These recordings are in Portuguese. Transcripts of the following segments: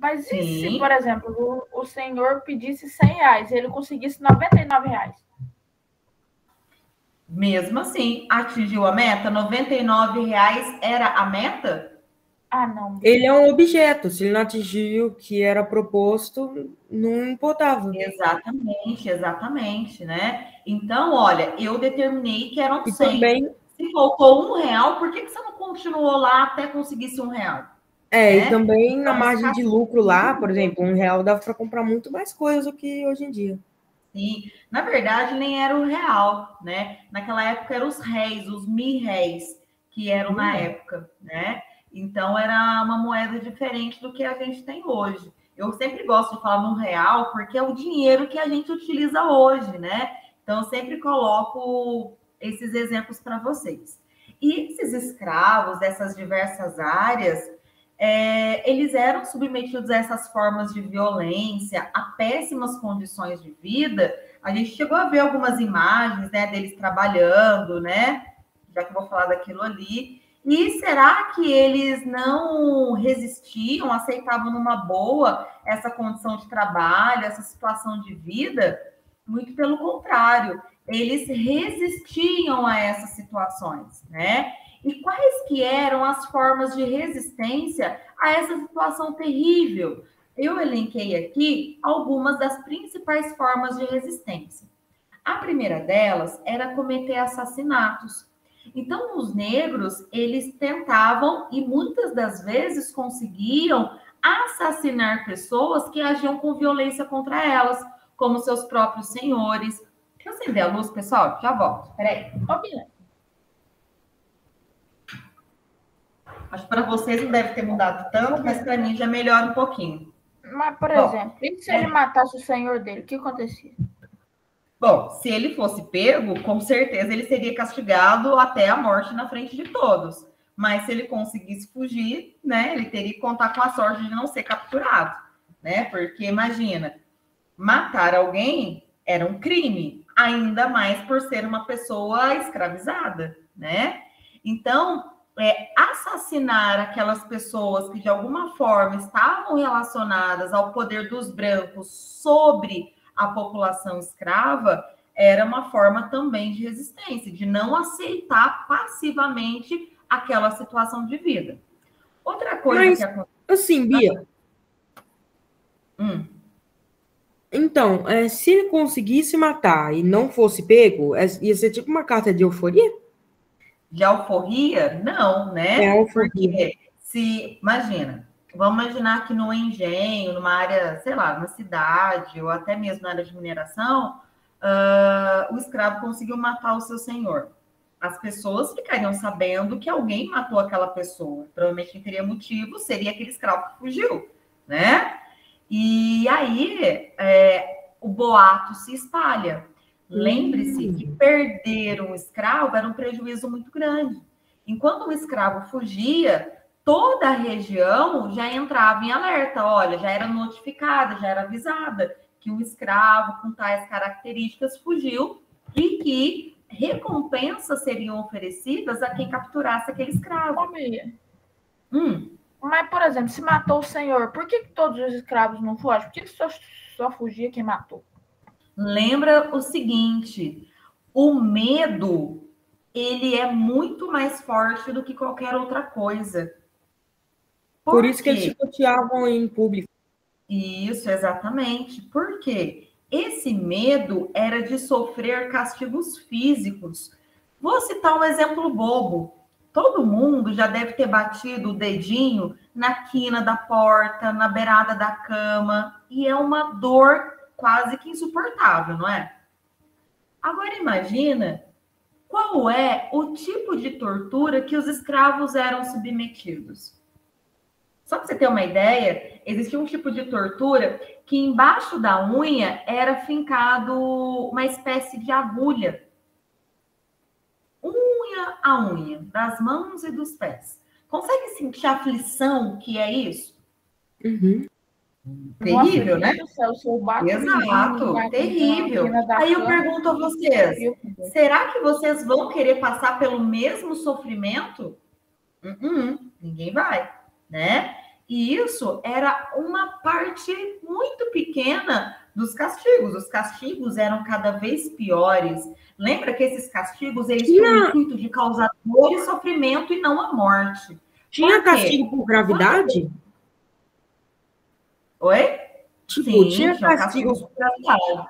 Mas e se, Sim. por exemplo, o senhor pedisse R$100 e ele conseguisse R$99? Mesmo assim, atingiu a meta? R$99 era a meta? Ah, não. Ele é um objeto. Se ele não atingiu o que era proposto, não importava. Exatamente, exatamente, né? Então, olha, eu determinei que eram E 100. também, Se faltou R$1, por que você não continuou lá até conseguir esse R$1? e Né? também na Então, margem de lucro lá, por exemplo, R$1 dava para comprar muito mais coisas do que hoje em dia. sim, na verdade nem era o real, né? Naquela época eram os réis, os mir-réis, que eram na época, né? Então era uma moeda diferente do que a gente tem hoje. Eu sempre gosto de falar no real, porque é o dinheiro que a gente utiliza hoje, né? Então eu sempre coloco esses exemplos para vocês. E esses escravos dessas diversas áreas, eles eram submetidos a essas formas de violência, a péssimas condições de vida. A gente chegou a ver algumas imagens, né, deles trabalhando, né? Já que eu vou falar daquilo ali. E será que eles não resistiam, aceitavam numa boa essa condição de trabalho, essa situação de vida? Muito pelo contrário, eles resistiam a essas situações, né? E quais que eram as formas de resistência a essa situação terrível? Eu elenquei aqui algumas das principais formas de resistência. A primeira delas era cometer assassinatos. Então, os negros, eles tentavam e muitas das vezes conseguiam assassinar pessoas que agiam com violência contra elas, como seus próprios senhores. Deixa eu acender a luz, pessoal, já volto. Peraí. Acho que para vocês não deve ter mudado tanto, mas para mim já melhora um pouquinho. Mas, por exemplo, e se ele matasse o senhor dele, o que acontecia? Bom, se ele fosse pego, com certeza ele seria castigado até a morte na frente de todos. Mas se ele conseguisse fugir, né, ele teria que contar com a sorte de não ser capturado, né? Porque imagina, matar alguém era um crime, ainda mais por ser uma pessoa escravizada, né? Então, assassinar aquelas pessoas que de alguma forma estavam relacionadas ao poder dos brancos sobre a população escrava era uma forma também de resistência, de não aceitar passivamente aquela situação de vida. Outra coisa que acontece... Assim, Bia... Então, se ele conseguisse matar e não fosse pego, ia ser tipo uma carta de euforia? De alforria? Não, né? Alforria. Porque imagina, vamos imaginar que no engenho, numa área, sei lá, numa cidade, ou até mesmo na área de mineração, o escravo conseguiu matar o seu senhor. As pessoas ficariam sabendo que alguém matou aquela pessoa. Provavelmente não teria motivo, seria aquele escravo que fugiu, né? E aí o boato se espalha. Lembre-se que perder um escravo era um prejuízo muito grande. Enquanto o escravo fugia, toda a região já entrava em alerta. Olha, já era notificada, já era avisada que um escravo com tais características fugiu e que recompensas seriam oferecidas a quem capturasse aquele escravo. Mas, por exemplo, se matou o senhor, por que todos os escravos não fogem? Por que só fugia quem matou? Lembra o seguinte, o medo, ele é muito mais forte do que qualquer outra coisa. Por isso que eles chicoteavam em público. Isso, exatamente. Por quê? Esse medo era de sofrer castigos físicos. Vou citar um exemplo bobo. Todo mundo já deve ter batido o dedinho na quina da porta, na beirada da cama, e é uma dor quase que insuportável, não é? Agora imagina qual é o tipo de tortura que os escravos eram submetidos. Só para você ter uma ideia, existia um tipo de tortura que embaixo da unha era fincado uma espécie de agulha. Unha a unha, das mãos e dos pés. Consegue sentir a aflição que é isso? Terrível, né? Exato, terrível. Aí eu pergunto a vocês, será que vocês vão querer passar pelo mesmo sofrimento? Ninguém vai, né? E isso era uma parte muito pequena dos castigos. Os castigos eram cada vez piores. Lembra que esses castigos eles tinham o intuito de causar dor e sofrimento e não a morte. Tinha castigo por gravidade? Oi? Tipo, Sim, tinha castigo por gravidade.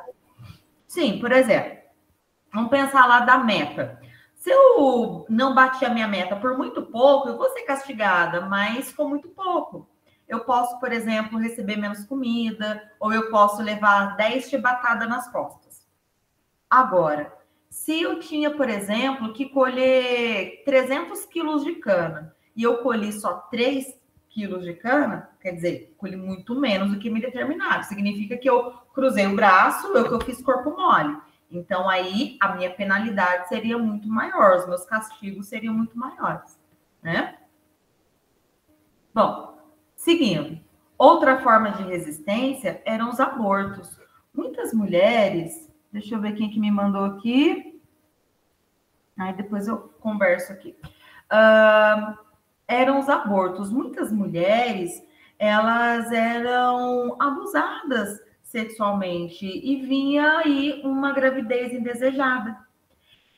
Sim, por exemplo, vamos pensar lá da meta. Se eu não bati a minha meta por muito pouco, eu vou ser castigada, mas com muito pouco. Eu posso, por exemplo, receber menos comida, ou eu posso levar 10 chibatadas nas costas. Agora, se eu tinha, por exemplo, que colher 300 quilos de cana, e eu colhi só 3 quilos de cana, quer dizer, colhi muito menos do que me determinaram. Significa que eu cruzei o braço, que eu fiz corpo mole. Então, aí, a minha penalidade seria muito maior, os meus castigos seriam muito maiores, né? Bom, seguindo. Outra forma de resistência eram os abortos. Muitas mulheres... Deixa eu ver quem que me mandou aqui. Aí depois eu converso aqui. Eram os abortos. Muitas mulheres, elas eram abusadas sexualmente e vinha aí uma gravidez indesejada.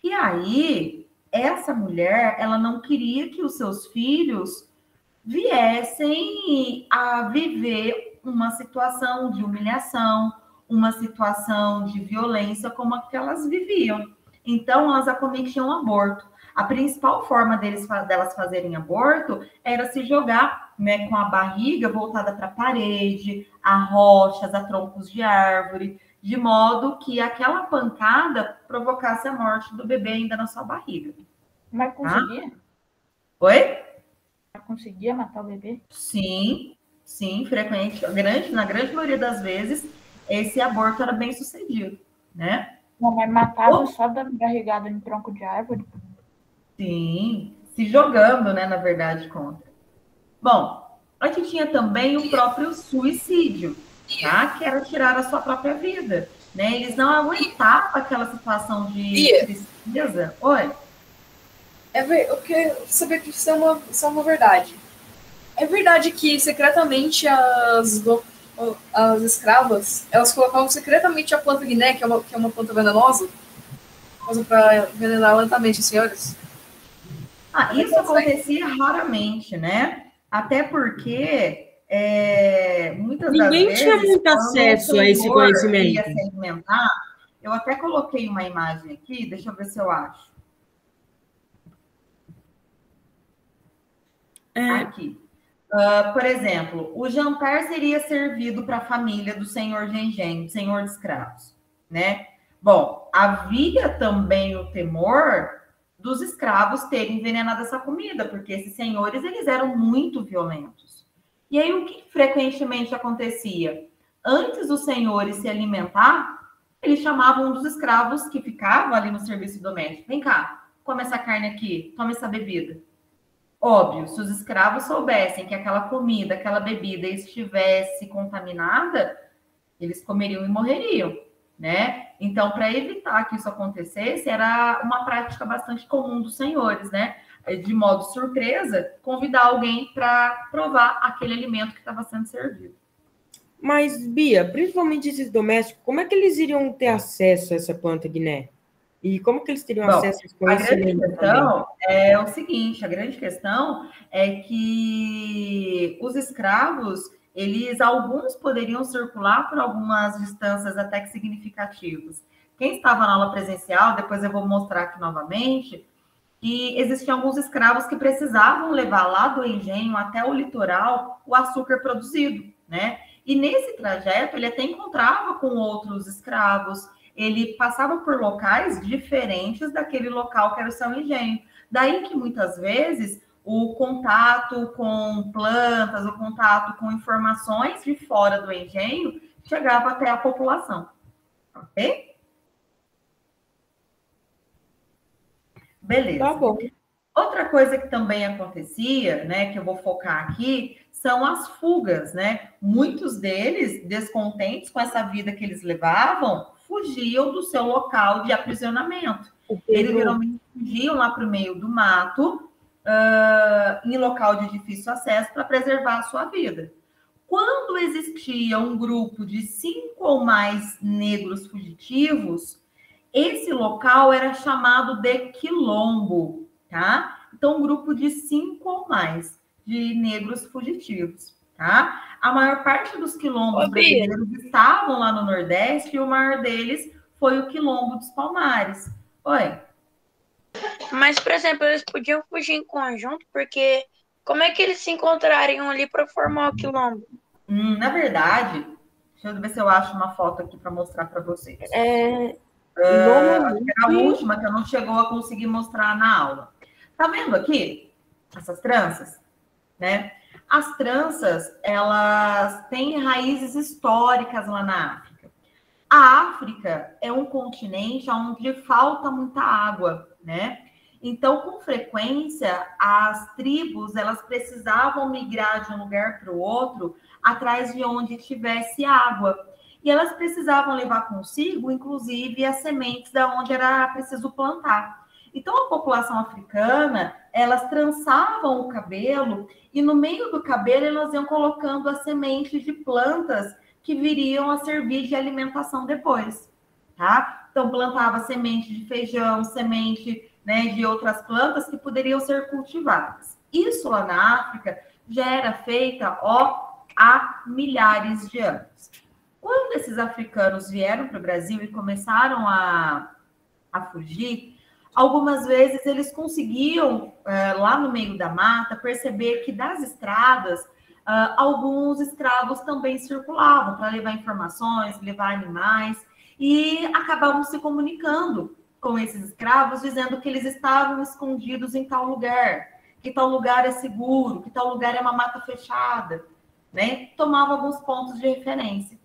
E aí, essa mulher, ela não queria que os seus filhos viessem a viver uma situação de humilhação, uma situação de violência como a que elas viviam. Então, elas acometiam aborto. A principal forma delas fazerem aborto era se jogar, né, com a barriga voltada para a parede, a rochas, a troncos de árvore, de modo que aquela pancada provocasse a morte do bebê ainda na sua barriga. Mas conseguia? Oi? Conseguia matar o bebê? Sim, frequente. Na grande maioria das vezes, esse aborto era bem sucedido, né? Não, mas matava só da barrigada em tronco de árvore? Sim, se jogando, né, na verdade, contra. Bom, a gente tinha também o próprio suicídio, tá? Que era tirar a sua própria vida, né? Eles não aguentavam aquela situação de tristeza. Oi? Eu quero saber que isso é uma verdade. É verdade que secretamente as escravas, elas colocavam secretamente a planta guiné, que é uma planta venenosa, para envenenar lentamente os senhores? Isso acontecia raramente, né? Até porque muitas das vezes... Ninguém tinha muito acesso a esse conhecimento. Ia se alimentar, eu até coloquei uma imagem aqui, deixa eu ver se eu acho. Aqui. Por exemplo, o jantar seria servido para a família do senhor de engenho, senhor de escravos, né? Bom, havia também o temor dos escravos terem envenenado essa comida, porque esses senhores, eles eram muito violentos. E aí, o que frequentemente acontecia? Antes dos senhores se alimentar, eles chamavam um dos escravos que ficava ali no serviço doméstico. Vem cá, come essa carne aqui, toma essa bebida. Óbvio, se os escravos soubessem que aquela comida, aquela bebida estivesse contaminada, eles comeriam e morreriam, né? Então, para evitar que isso acontecesse, era uma prática bastante comum dos senhores, né? De modo surpresa, convidar alguém para provar aquele alimento que estava sendo servido. Mas, Bia, principalmente esses domésticos, como é que eles iriam ter acesso a essa planta guiné? E como que eles teriam acesso a esse conhecimento? A grande questão é o seguinte, a grande questão é que os escravos, alguns poderiam circular por algumas distâncias até que significativas. Quem estava na aula presencial, depois eu vou mostrar aqui novamente, que existiam alguns escravos que precisavam levar lá do engenho até o litoral o açúcar produzido, né? E nesse trajeto ele até encontrava com outros escravos, ele passava por locais diferentes daquele local que era o seu engenho. Daí que muitas vezes o contato com plantas, o contato com informações de fora do engenho chegava até a população. Ok? Beleza. Tá bom. Outra coisa que também acontecia, né, que eu vou focar aqui, são as fugas, né? Muitos deles, descontentes com essa vida que eles levavam, fugiam do seu local de aprisionamento. Eles geralmente fugiam lá para o meio do mato, em local de difícil acesso para preservar a sua vida. Quando existia um grupo de 5 ou mais negros fugitivos, esse local era chamado de quilombo, tá? Então, um grupo de 5 ou mais de negros fugitivos, tá? A maior parte dos quilombos brasileiros estavam lá no Nordeste e o maior deles foi o Quilombo dos Palmares. Oi? Mas, por exemplo, eles podiam fugir em conjunto, porque como é que eles se encontrariam ali para formar o quilombo? Na verdade, deixa eu ver se eu acho uma foto aqui para mostrar para vocês. Normalmente... Acho que era a última que eu não chegou a conseguir mostrar na aula. Tá vendo aqui essas tranças, né? As tranças, elas têm raízes históricas lá na África. A África é um continente onde falta muita água, né? Então, com frequência, as tribos, elas precisavam migrar de um lugar para o outro atrás de onde tivesse água. E elas precisavam levar consigo, inclusive, as sementes da onde era preciso plantar. Então, a população africana, elas trançavam o cabelo e no meio do cabelo elas iam colocando as sementes de plantas que viriam a servir de alimentação depois, tá? Então, plantava semente de feijão, semente, né, de outras plantas que poderiam ser cultivadas. Isso lá na África já era feita, há milhares de anos. Quando esses africanos vieram para o Brasil e começaram a fugir, algumas vezes eles conseguiam, lá no meio da mata, perceber que das estradas, alguns escravos também circulavam para levar informações, levar animais, e acabavam se comunicando com esses escravos, dizendo que eles estavam escondidos em tal lugar, que tal lugar é seguro, que tal lugar é uma mata fechada, né? Tomava alguns pontos de referência.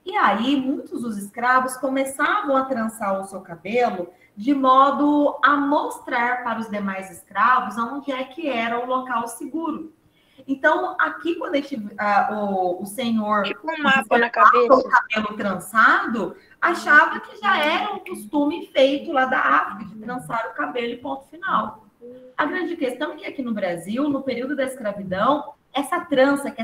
E aí, muitos dos escravos começavam a trançar o seu cabelo de modo a mostrar para os demais escravos onde é que era o local seguro. Então, aqui, quando o senhor tipo um mapa na cabeça, o cabelo trançado, achava que já era um costume feito lá da África, de trançar o cabelo e ponto final. A grande questão é que aqui no Brasil, no período da escravidão, essa trança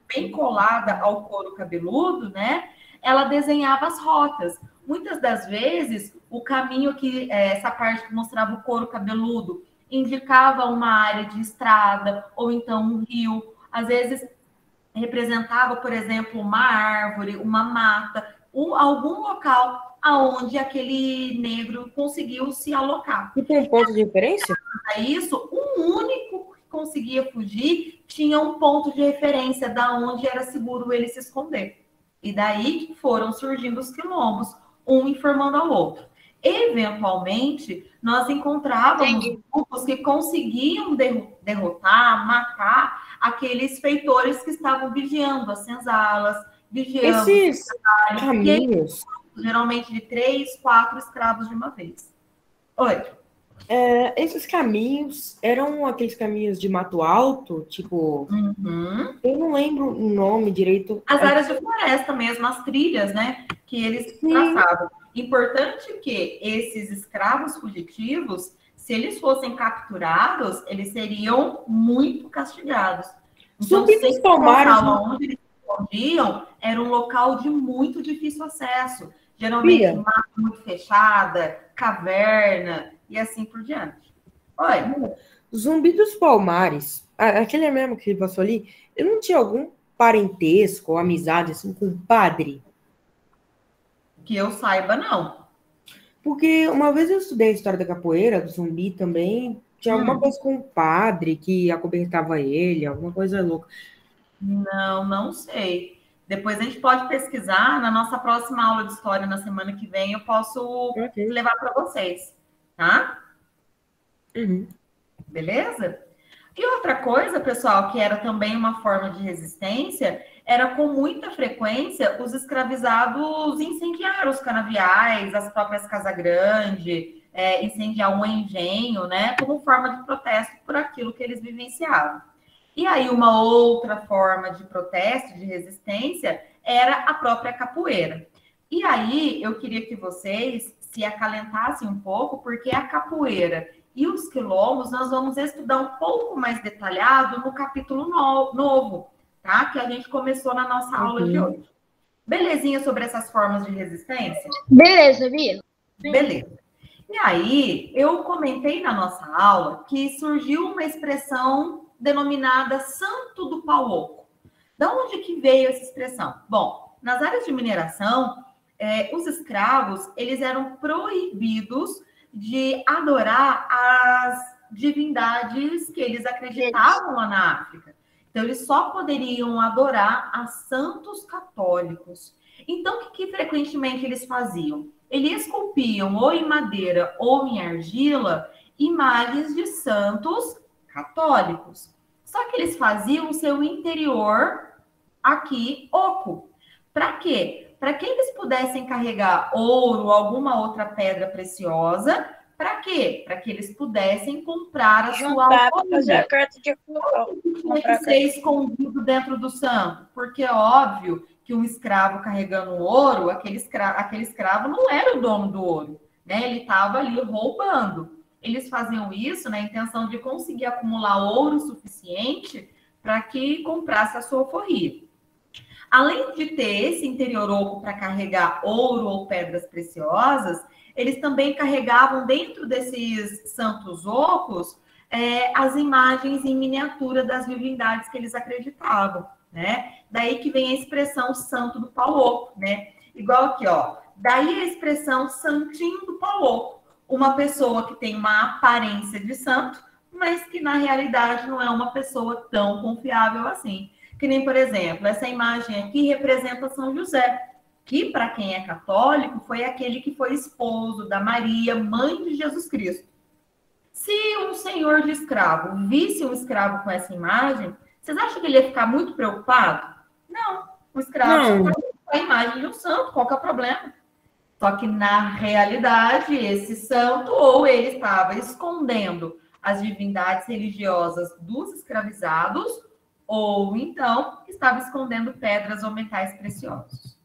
bem colada ao couro cabeludo, né? Ela desenhava as rotas. Muitas das vezes, o caminho que essa parte que mostrava o couro cabeludo indicava uma área de estrada ou então um rio. Às vezes representava, por exemplo, uma árvore, uma mata, algum local aonde aquele negro conseguiu se alocar. E tem um ponto de referência? Para isso, um único que conseguia fugir tinha um ponto de referência da onde era seguro ele se esconder. E daí foram surgindo os quilombos, um informando ao outro. Eventualmente, nós encontrávamos grupos que conseguiam derrotar, matar aqueles feitores que estavam vigiando as senzalas, vigiando esses caminhos. Geralmente de 3, 4 escravos de uma vez. Oi. Esses caminhos eram aqueles caminhos de mato alto, tipo... Eu não lembro o nome direito. As áreas de floresta mesmo, as trilhas, né? Que eles traçavam. Importante que esses escravos fugitivos, se eles fossem capturados, eles seriam muito castigados. Então, onde eles se escondiam, era um local de muito difícil acesso. Geralmente, mata muito fechada, caverna e assim por diante. Oi. Zumbi dos Palmares, aquele mesmo que passou ali, ele não tinha algum parentesco ou amizade assim com o padre? Que eu saiba, não. Porque uma vez eu estudei a história da capoeira, do zumbi também, tinha alguma coisa com o padre que acobertava ele, alguma coisa louca. Não sei. Depois a gente pode pesquisar, na nossa próxima aula de história, na semana que vem, eu posso levar para vocês, tá? Beleza? E outra coisa, pessoal, que era também uma forma de resistência, era com muita frequência os escravizados incendiar os canaviais, as próprias Casagrande, incendiar um engenho, né, como forma de protesto por aquilo que eles vivenciavam. E aí uma outra forma de protesto, de resistência, era a própria capoeira. E aí eu queria que vocês se acalentassem um pouco, porque a capoeira e os quilombos nós vamos estudar um pouco mais detalhado no capítulo novo, tá? Que a gente começou na nossa aula de hoje. Belezinha sobre essas formas de resistência? Beleza, Bia. Beleza. E aí, eu comentei na nossa aula que surgiu uma expressão denominada Santo do Pau Oco. De onde que veio essa expressão? Bom, nas áreas de mineração, os escravos, eles eram proibidos de adorar as divindades que eles acreditavam lá na África. Então, eles só poderiam adorar a santos católicos. Então, o que frequentemente eles faziam? Eles esculpiam ou em madeira ou em argila imagens de santos católicos. Só que eles faziam o seu interior aqui oco. Para quê? Para que eles pudessem carregar ouro ou alguma outra pedra preciosa. Para quê? Para que eles pudessem comprar a sua alforria. Tinha que ser escondido dentro do santo. Porque é óbvio que um escravo carregando ouro, aquele escravo não era o dono do ouro, né? Ele estava ali roubando. Eles faziam isso na intenção de conseguir acumular ouro suficiente para que comprasse a sua alforria. Além de ter esse interior oco para carregar ouro ou pedras preciosas, eles também carregavam dentro desses santos ocos as imagens em miniatura das divindades que eles acreditavam, né? Daí que vem a expressão Santo do Pau Oco, né? Igual aqui, ó. Daí a expressão Santinho do Pau Oco. Uma pessoa que tem uma aparência de santo, mas que na realidade não é uma pessoa tão confiável assim. Que nem, por exemplo, essa imagem aqui representa São José, que para quem é católico foi aquele que foi esposo da Maria, mãe de Jesus Cristo. Se um senhor de escravo visse um escravo com essa imagem, vocês acham que ele ia ficar muito preocupado? Não. O escravo só com a imagem de um santo, qual que é o problema? Só que, na realidade, esse santo, ou ele estava escondendo as divindades religiosas dos escravizados, ou então estava escondendo pedras ou metais preciosos.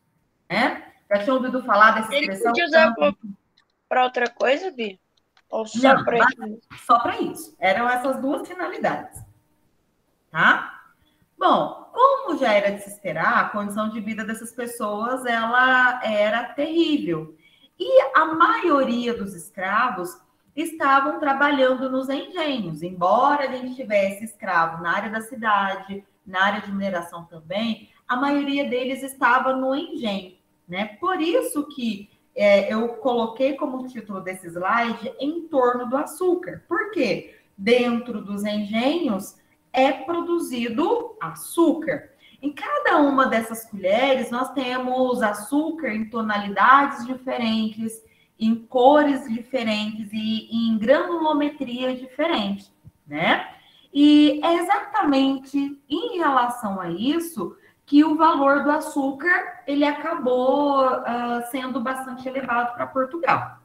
Né? Já tinha ouvido falar dessa expressão? Ele podia usar para outra coisa, Bia? Ou só para isso? Só para isso. Eram essas duas finalidades. Tá? Bom, como já era de se esperar, a condição de vida dessas pessoas, ela era terrível. E a maioria dos escravos estavam trabalhando nos engenhos. Embora a gente tivesse escravo na área da cidade, na área de mineração também, a maioria deles estava no engenho, né? Por isso que eu coloquei como título desse slide Em Torno do Açúcar. Por quê? Dentro dos engenhos é produzido açúcar. Em cada uma dessas colheres, nós temos açúcar em tonalidades diferentes, em cores diferentes e em granulometria diferente, né? E é exatamente em relação a isso que o valor do açúcar, ele acabou sendo bastante elevado para Portugal,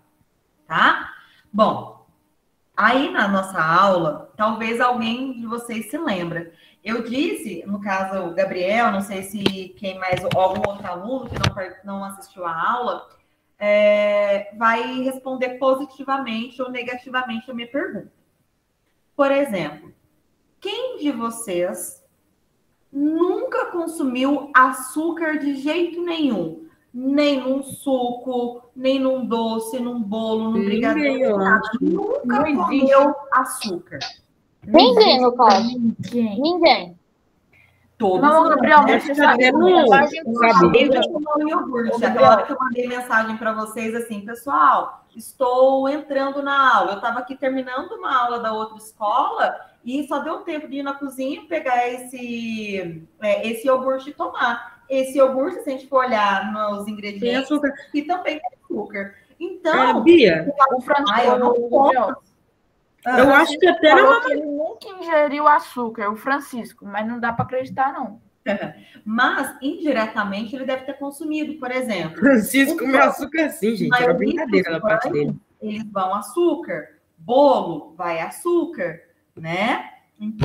tá? Bom, aí na nossa aula, talvez alguém de vocês se lembra. Eu disse, no caso o Gabriel, não sei se quem mais, algum outro aluno que não assistiu à aula, vai responder positivamente ou negativamente a minha pergunta. Por exemplo, quem de vocês nunca consumiu açúcar de jeito nenhum? Nem num suco, nem num doce, num bolo, num brigadeiro. Nunca comeu açúcar. Ninguém, no caso. Ninguém. Todos. Não, Gabriel, você sabe. Aquela hora que eu mandei mensagem para vocês assim, pessoal, estou entrando na aula. Eu estava aqui terminando uma aula da outra escola e só deu tempo de ir na cozinha pegar esse iogurte e tomar. Esse iogurte, se a gente for olhar nos ingredientes, e também tem açúcar. Então, Bia, o Francisco, eu acho que até falou que ele nunca ingeriu açúcar, o Francisco, mas não dá para acreditar, não. Mas, indiretamente, ele deve ter consumido, por exemplo. Francisco comeu açúcar sim, gente. Era brincadeira da parte dele. Eles vão açúcar. Bolo, vai açúcar, né?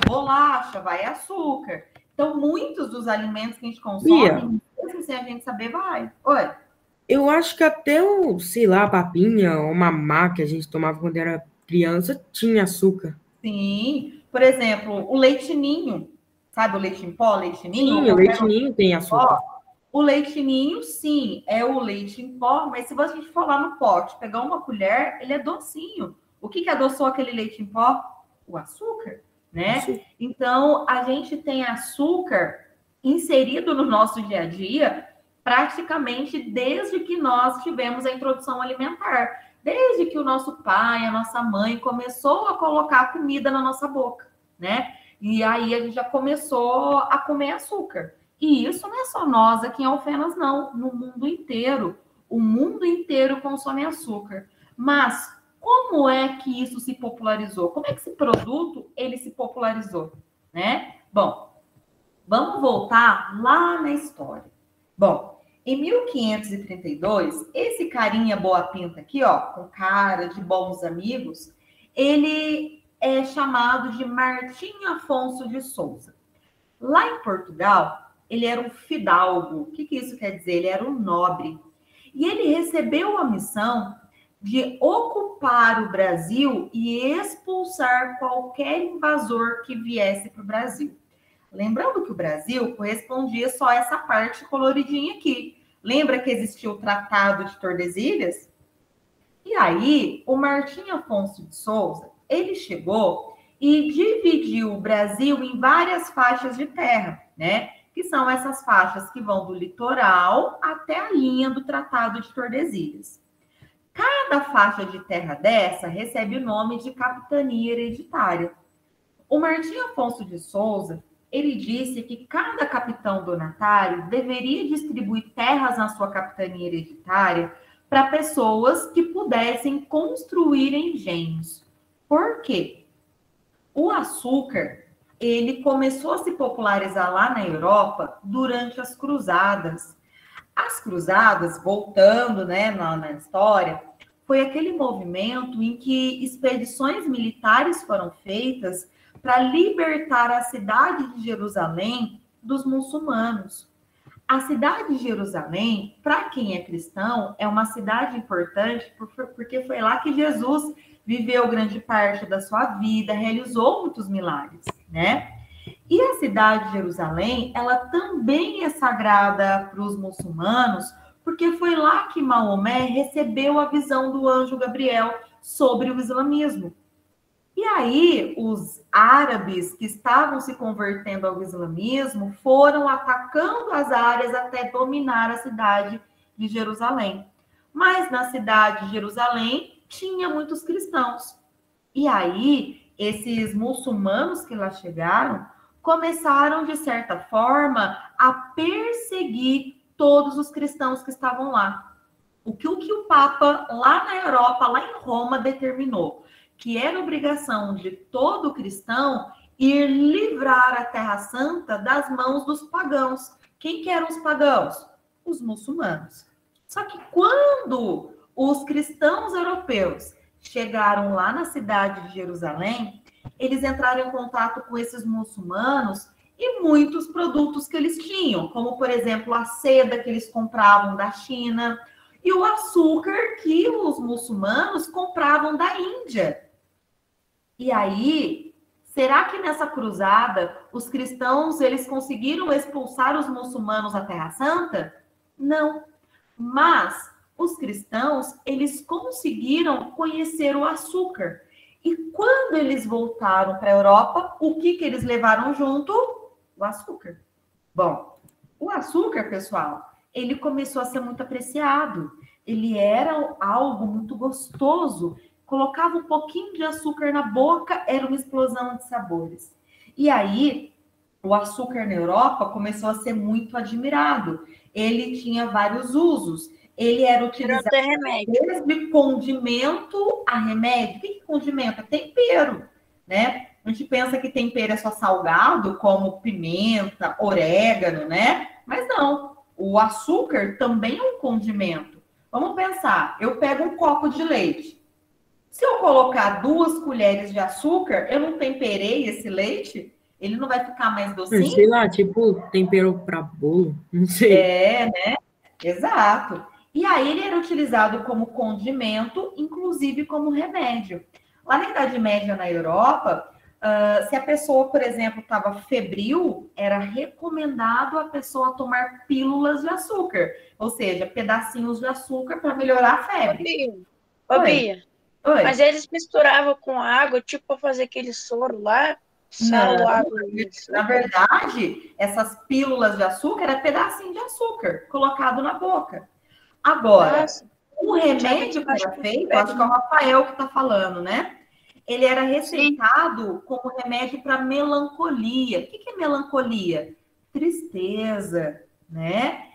Bolacha, vai açúcar. Então, muitos dos alimentos que a gente consome, mesmo sem a gente saber, vai. Oi? Eu acho que até sei lá, papinha ou mamá que a gente tomava quando era criança tinha açúcar. Sim. Por exemplo, o leite ninho. Sabe o leite em pó, leite ninho? Sim, o leite ninho tem açúcar. O leite ninho, sim, é o leite em pó, mas se você for lá no pote, pegar uma colher, ele é docinho. O que adoçou aquele leite em pó? O açúcar, né? Açúcar. Então, a gente tem açúcar inserido no nosso dia a dia praticamente desde que nós tivemos a introdução alimentar. Desde que o nosso pai, a nossa mãe começou a colocar comida na nossa boca, né? E aí a gente já começou a comer açúcar. E isso não é só nós aqui em Alfenas, não. No mundo inteiro. O mundo inteiro consome açúcar. Mas como é que isso se popularizou? Como é que esse produto ele se popularizou, né? Bom, vamos voltar lá na história. Bom, em 1532, esse carinha boa pinta aqui, ó, com cara de bons amigos, ele é chamado de Martim Afonso de Souza. Lá em Portugal, ele era um fidalgo. O que isso quer dizer? Ele era um nobre. E ele recebeu a missão de ocupar o Brasil e expulsar qualquer invasor que viesse para o Brasil. Lembrando que o Brasil correspondia só a essa parte coloridinha aqui. Lembra que existia o Tratado de Tordesilhas? E aí, o Martim Afonso de Souza, ele chegou e dividiu o Brasil em várias faixas de terra, né? Que são essas faixas que vão do litoral até a linha do Tratado de Tordesilhas. Cada faixa de terra dessa recebe o nome de capitania hereditária. O Martim Afonso de Souza, ele disse que cada capitão donatário deveria distribuir terras na sua capitania hereditária para pessoas que pudessem construir engenhos. Por quê? O açúcar, ele começou a se popularizar lá na Europa durante as cruzadas. As cruzadas, voltando, né, na história, foi aquele movimento em que expedições militares foram feitas para libertar a cidade de Jerusalém dos muçulmanos. A cidade de Jerusalém, para quem é cristão, é uma cidade importante porque foi lá que Jesus viveu grande parte da sua vida, realizou muitos milagres, né? E a cidade de Jerusalém, ela também é sagrada para os muçulmanos, porque foi lá que Maomé recebeu a visão do anjo Gabriel sobre o islamismo. E aí, os árabes que estavam se convertendo ao islamismo foram atacando as áreas até dominar a cidade de Jerusalém. Mas na cidade de Jerusalém tinha muitos cristãos. E aí, esses muçulmanos que lá chegaram começaram, de certa forma, a perseguir todos os cristãos que estavam lá. O que o Papa, lá na Europa, lá em Roma, determinou? Que era obrigação de todo cristão ir livrar a Terra Santa das mãos dos pagãos. Quem que eram os pagãos? Os muçulmanos. Só que quando os cristãos europeus chegaram lá na cidade de Jerusalém, eles entraram em contato com esses muçulmanos e muitos produtos que eles tinham, como, por exemplo, a seda que eles compravam da China e o açúcar que os muçulmanos compravam da Índia. E aí, será que nessa cruzada os cristãos eles conseguiram expulsar os muçulmanos da Terra Santa? Não. Mas os cristãos, eles conseguiram conhecer o açúcar. E quando eles voltaram para a Europa, o que eles levaram junto? O açúcar. Bom, o açúcar, pessoal, ele começou a ser muito apreciado. Ele era algo muito gostoso. Colocava um pouquinho de açúcar na boca, era uma explosão de sabores. E aí, o açúcar na Europa começou a ser muito admirado. Ele tinha vários usos. Ele era utilizado desde condimento a remédio. O que é condimento? É tempero, né? A gente pensa que tempero é só salgado, como pimenta, orégano, né? Mas não. O açúcar também é um condimento. Vamos pensar. Eu pego um copo de leite. Se eu colocar 2 colheres de açúcar, eu não temperei esse leite? Ele não vai ficar mais docinho? Sei lá, tipo tempero para bolo, não sei. É, né? Exato. E aí ele era utilizado como condimento, inclusive como remédio. Lá na Idade Média, na Europa, se a pessoa, por exemplo, estava febril, era recomendado a pessoa tomar pílulas de açúcar, ou seja, pedacinhos de açúcar para melhorar a febre. Ô, Bia, Oi. mas eles misturavam com água, tipo, para fazer aquele soro lá, sal, Não, água. na verdade, essas pílulas de açúcar era pedacinho de açúcar colocado na boca. Agora, Nossa. o remédio que era feito, acho que é o Rafael que está falando, né? Ele era receitado como remédio para melancolia. O que é melancolia? Tristeza, né?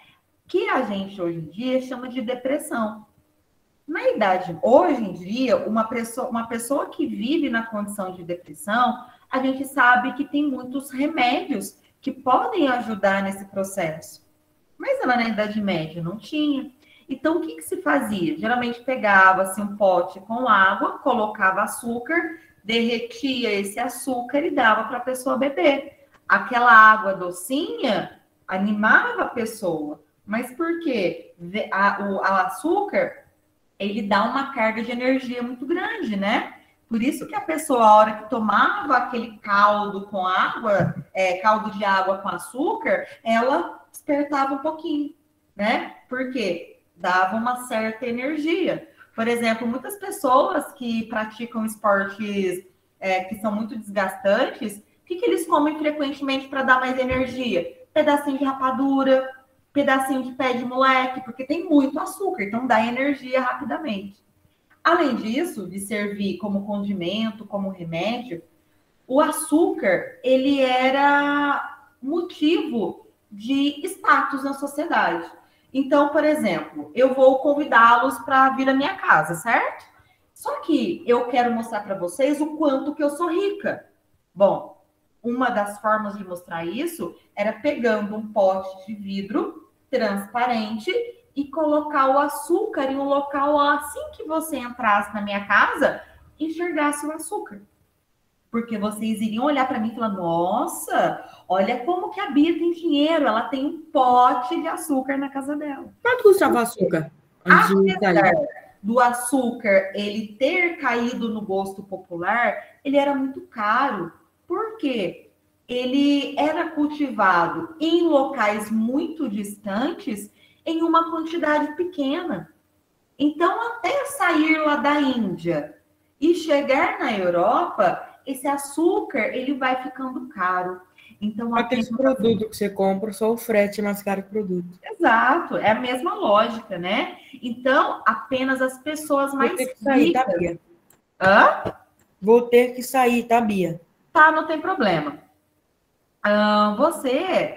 Que a gente hoje em dia chama de depressão. Na idade, hoje em dia, uma pessoa que vive na condição de depressão, a gente sabe que tem muitos remédios que podem ajudar nesse processo. Mas lá na Idade Média não tinha. Então, o que se fazia? Geralmente pegava-se um pote com água, colocava açúcar, derretia esse açúcar e dava para a pessoa beber. Aquela água docinha animava a pessoa. Mas por quê? O açúcar, ele dá uma carga de energia muito grande, né? Por isso que a pessoa, a hora que tomava aquele caldo com água, caldo de água com açúcar, ela despertava um pouquinho, né? Por quê? Dava uma certa energia. Por exemplo, muitas pessoas que praticam esportes que são muito desgastantes, o que eles comem frequentemente para dar mais energia? Pedacinho de rapadura, pedacinho de pé de moleque, porque tem muito açúcar, então dá energia rapidamente. Além disso, de servir como condimento, como remédio, o açúcar, ele era motivo de status na sociedade. Então, por exemplo, eu vou convidá-los para vir à minha casa, certo? Só que eu quero mostrar para vocês o quanto que eu sou rica. Bom, uma das formas de mostrar isso era pegando um pote de vidro transparente e colocar o açúcar em um local assim que você entrasse na minha casa, enxergasse o açúcar. Porque vocês iriam olhar para mim e falar, nossa, olha como que a Bia tem dinheiro, ela tem um pote de açúcar na casa dela. Quanto custava o açúcar? Apesar do açúcar ele ter caído no gosto popular, ele era muito caro. Por quê? Ele era cultivado em locais muito distantes em uma quantidade pequena. Então, até sair lá da Índia e chegar na Europa, esse açúcar, ele vai ficando caro. Então, aqueles produtos que você compra, só o frete é mais caro que o produto. Exato, é a mesma lógica, né? Então, apenas as pessoas mais ricas... Vou ter que sair, tá, Bia? Hã? Vou ter que sair, tá, Bia? Tá, não tem problema. Você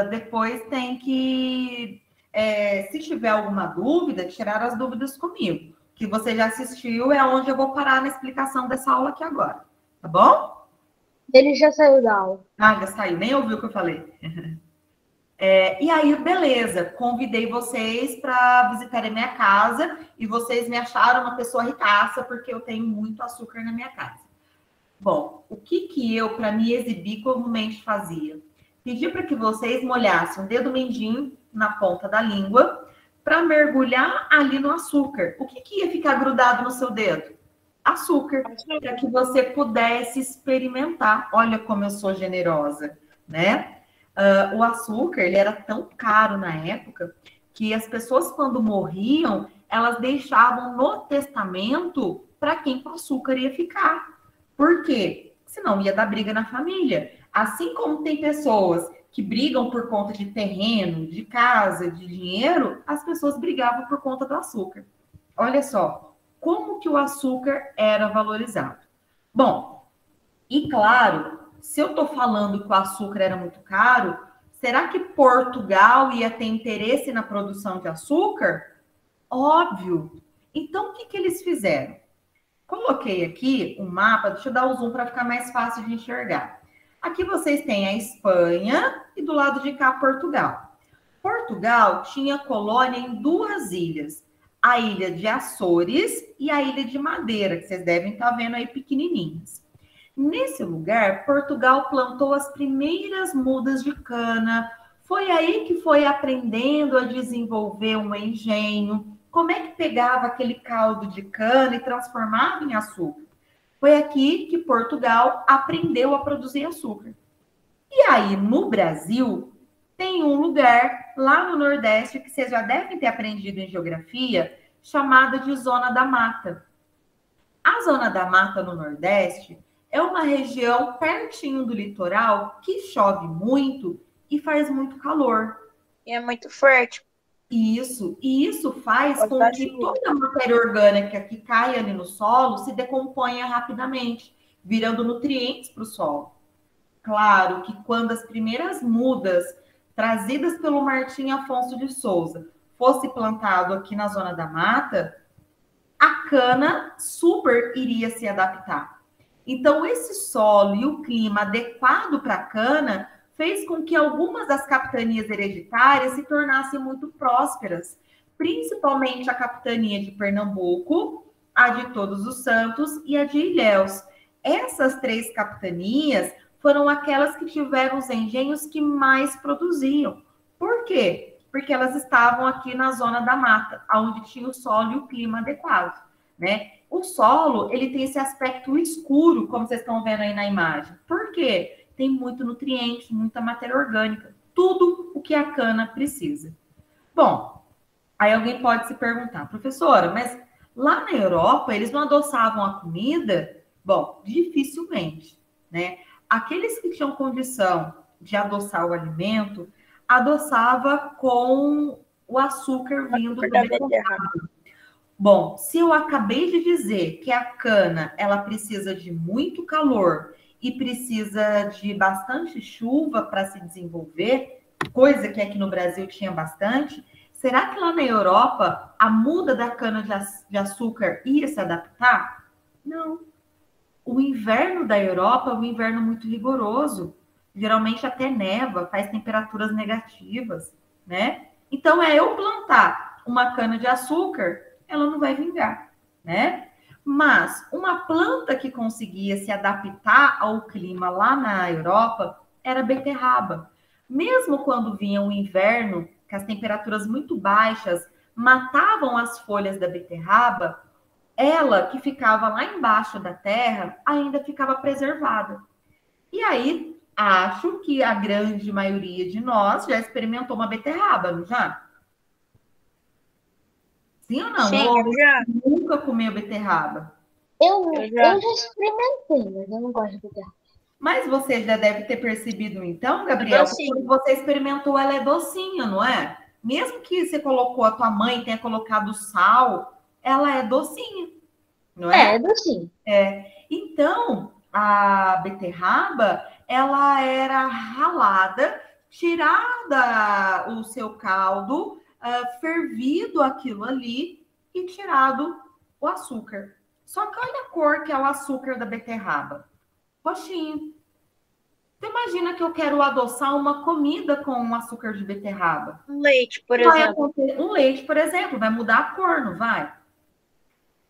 depois tem que, se tiver alguma dúvida, tirar as dúvidas comigo. Que você já assistiu, é onde eu vou parar na explicação dessa aula aqui agora. Tá bom? Ele já saiu da aula. Ah, já saiu, nem ouviu o que eu falei. E aí, beleza, convidei vocês para visitarem minha casa e vocês me acharam uma pessoa ricaça porque eu tenho muito açúcar na minha casa. Bom, o que eu, para me exibir, comumente fazia? Pedia para que vocês molhassem o dedo mindinho na ponta da língua para mergulhar ali no açúcar. O que ia ficar grudado no seu dedo? Açúcar, para que você pudesse experimentar. Olha como eu sou generosa, né? O açúcar, ele era tão caro na época que as pessoas, quando morriam, elas deixavam no testamento para quem o açúcar ia ficar. Por quê? Senão ia dar briga na família. Assim como tem pessoas que brigam por conta de terreno, de casa, de dinheiro, as pessoas brigavam por conta do açúcar. Olha só. Como que o açúcar era valorizado? Bom, e claro, se eu estou falando que o açúcar era muito caro, será que Portugal ia ter interesse na produção de açúcar? Óbvio. Então, o que eles fizeram? Coloquei aqui um mapa, deixa eu dar o zoom para ficar mais fácil de enxergar. Aqui vocês têm a Espanha e do lado de cá Portugal. Portugal tinha colônia em 2 ilhas. A ilha de Açores e a ilha de Madeira, que vocês devem estar vendo aí pequenininhas. Nesse lugar, Portugal plantou as primeiras mudas de cana. Foi aí que foi aprendendo a desenvolver um engenho. Como é que pegava aquele caldo de cana e transformava em açúcar? Foi aqui que Portugal aprendeu a produzir açúcar. E aí, no Brasil, tem um lugar lá no Nordeste que vocês já devem ter aprendido em geografia, chamada de Zona da Mata. A Zona da Mata no Nordeste é uma região pertinho do litoral que chove muito e faz muito calor. E é muito fértil. E isso faz com que toda a matéria orgânica que cai ali no solo se decomponha rapidamente, virando nutrientes para o solo. Claro que quando as primeiras mudas trazidas pelo Martim Afonso de Souza fosse plantado aqui na Zona da Mata, a cana super iria se adaptar. Então, esse solo e o clima adequado para a cana fez com que algumas das capitanias hereditárias se tornassem muito prósperas, principalmente a capitania de Pernambuco, a de Todos os Santos e a de Ilhéus. Essas 3 capitanias foram aquelas que tiveram os engenhos que mais produziam. Por quê? Porque elas estavam aqui na Zona da Mata, onde tinha o solo e o clima adequado, né? O solo, ele tem esse aspecto escuro, como vocês estão vendo aí na imagem. Por quê? Tem muito nutriente, muita matéria orgânica, tudo o que a cana precisa. Bom, aí alguém pode se perguntar, professora, mas lá na Europa eles não adoçavam a comida? Bom, dificilmente, né? Aqueles que tinham condição de adoçar o alimento, adoçava com o açúcar vindo da beterraba. Bom, se eu acabei de dizer que a cana, ela precisa de muito calor e precisa de bastante chuva para se desenvolver, coisa que aqui no Brasil tinha bastante, será que lá na Europa a muda da cana de açúcar ia se adaptar? Não. O inverno da Europa é um inverno muito rigoroso. Geralmente até neva, faz temperaturas negativas, né? Então, eu plantar uma cana de açúcar, ela não vai vingar, né? Mas uma planta que conseguia se adaptar ao clima lá na Europa era a beterraba. Mesmo quando vinha o inverno, que as temperaturas muito baixas matavam as folhas da beterraba, ela que ficava lá embaixo da terra ainda ficava preservada. E aí, acho que a grande maioria de nós já experimentou uma beterraba, não já? Sim ou não? Sim, eu já. Nunca comeu beterraba. Eu já. já experimentei, mas eu não gosto de beterraba. Mas você já deve ter percebido, então, Gabriel, que quando você experimentou, ela é docinha, não é? Mesmo que você colocou, a tua mãe tenha colocado sal, ela é docinha, não é? É docinho. Então, a beterraba, ela era ralada, tirada o seu caldo, fervido aquilo ali e tirado o açúcar. Só que olha a cor que é o açúcar da beterraba. Roxinho. Então, imagina que eu quero adoçar uma comida com um açúcar de beterraba. Um leite, por exemplo. Um leite, por exemplo, vai mudar a cor, não vai?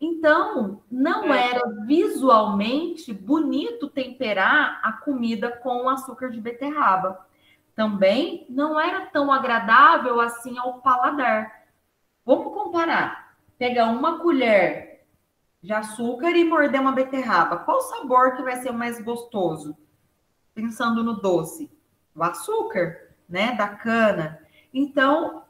Então, não era visualmente bonito temperar a comida com açúcar de beterraba. Também não era tão agradável assim ao paladar. Vamos comparar. Pegar uma colher de açúcar e morder uma beterraba. Qual sabor que vai ser o mais gostoso? Pensando no doce. O açúcar, né? Da cana. Então,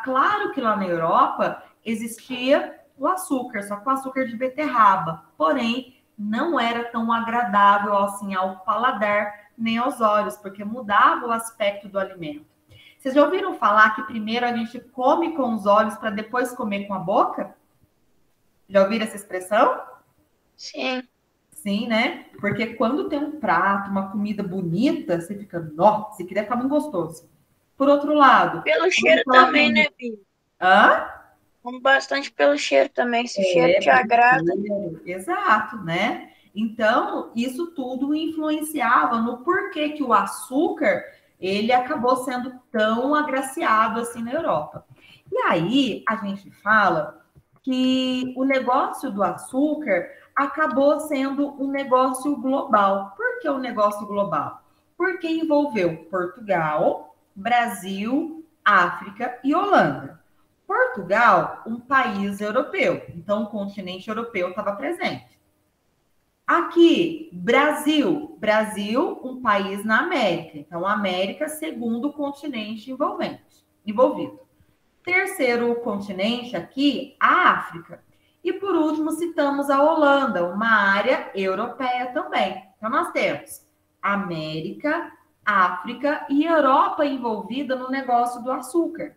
claro que lá na Europa existia o açúcar, só com açúcar de beterraba. Porém, não era tão agradável assim ao paladar nem aos olhos, porque mudava o aspecto do alimento. Vocês já ouviram falar que primeiro a gente come com os olhos para depois comer com a boca? Já ouviram essa expressão? Sim. Sim, né? Porque quando tem um prato, uma comida bonita, você fica, nossa, esse aqui deve ficar muito gostoso. Por outro lado... Pelo cheiro também, né, Bia? Hã? Bastante pelo cheiro também, se o cheiro te agrada. Exato, né? Então, isso tudo influenciava no porquê que o açúcar, ele acabou sendo tão agraciado assim na Europa. E aí, a gente fala que o negócio do açúcar acabou sendo um negócio global. Por que um negócio global? Porque envolveu Portugal, Brasil, África e Holanda. Portugal, um país europeu, então o continente europeu estava presente. Aqui, Brasil. Brasil, um país na América. Então, América, segundo continente envolvido. Terceiro continente aqui, a África. E por último, citamos a Holanda, uma área europeia também. Então, nós temos América, África e Europa envolvida no negócio do açúcar.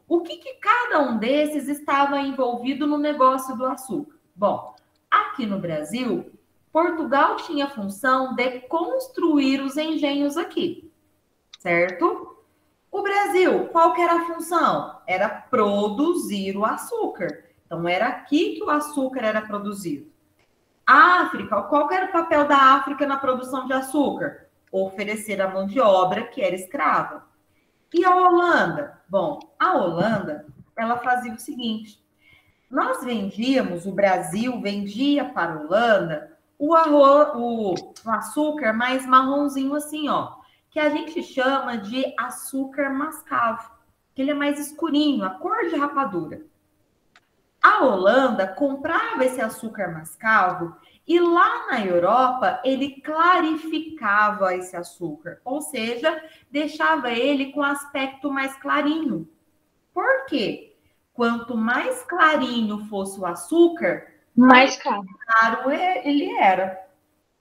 O que cada um desses estava envolvido no negócio do açúcar? Bom, aqui no Brasil, Portugal tinha a função de construir os engenhos aqui, certo? O Brasil, qual que era a função? Era produzir o açúcar. Então, era aqui que o açúcar era produzido. A África, qual que era o papel da África na produção de açúcar? Oferecer a mão de obra que era escrava. E a Holanda? Bom, a Holanda, ela fazia o seguinte. Nós vendíamos, o Brasil vendia para a Holanda o açúcar mais marronzinho assim, ó, que a gente chama de açúcar mascavo, que ele é mais escurinho, a cor de rapadura. A Holanda comprava esse açúcar mascavo e lá na Europa ele clarificava esse açúcar, ou seja, deixava ele com aspecto mais clarinho. Por quê? Quanto mais clarinho fosse o açúcar, Mais caro. caro ele era,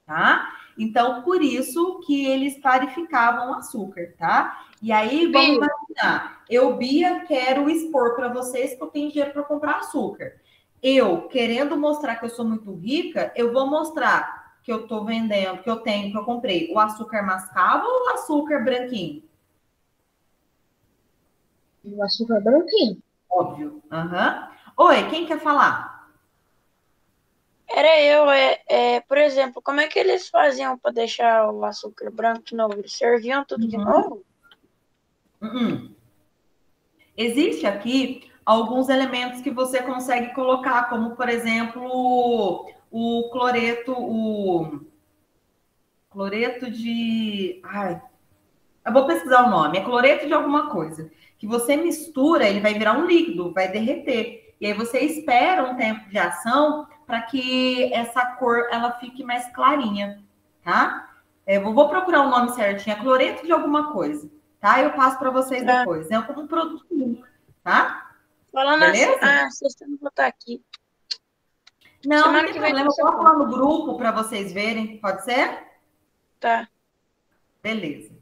tá? Então, por isso que eles clarificavam o açúcar, tá? E aí, vamos imaginar, eu, Bia, quero expor para vocês que eu tenho dinheiro para comprar açúcar. Eu, querendo mostrar que eu sou muito rica, eu vou mostrar que eu tô vendendo, que eu comprei o açúcar mascavo ou o açúcar branquinho? O açúcar branquinho. Óbvio. Aham. Oi, quem quer falar? Era eu, por exemplo, como é que eles faziam para deixar o açúcar branco de novo? Eles serviam tudo de novo? Existe aqui alguns elementos que você consegue colocar, como, por exemplo, o cloreto de... Ai, eu vou pesquisar o nome. É cloreto de alguma coisa. Que você mistura, ele vai virar um líquido, vai derreter. E aí você espera um tempo de ação para que essa cor ela fique mais clarinha, tá? Eu vou procurar o nome certinho. É cloreto de alguma coisa, tá? Eu passo para vocês depois. É como um produto químico, tá? Falando Beleza? assim, vocês têm que botar aqui. Não, Semana não tem que vem problema. Eu você vou falar no grupo para vocês verem. Pode ser? Tá. Beleza.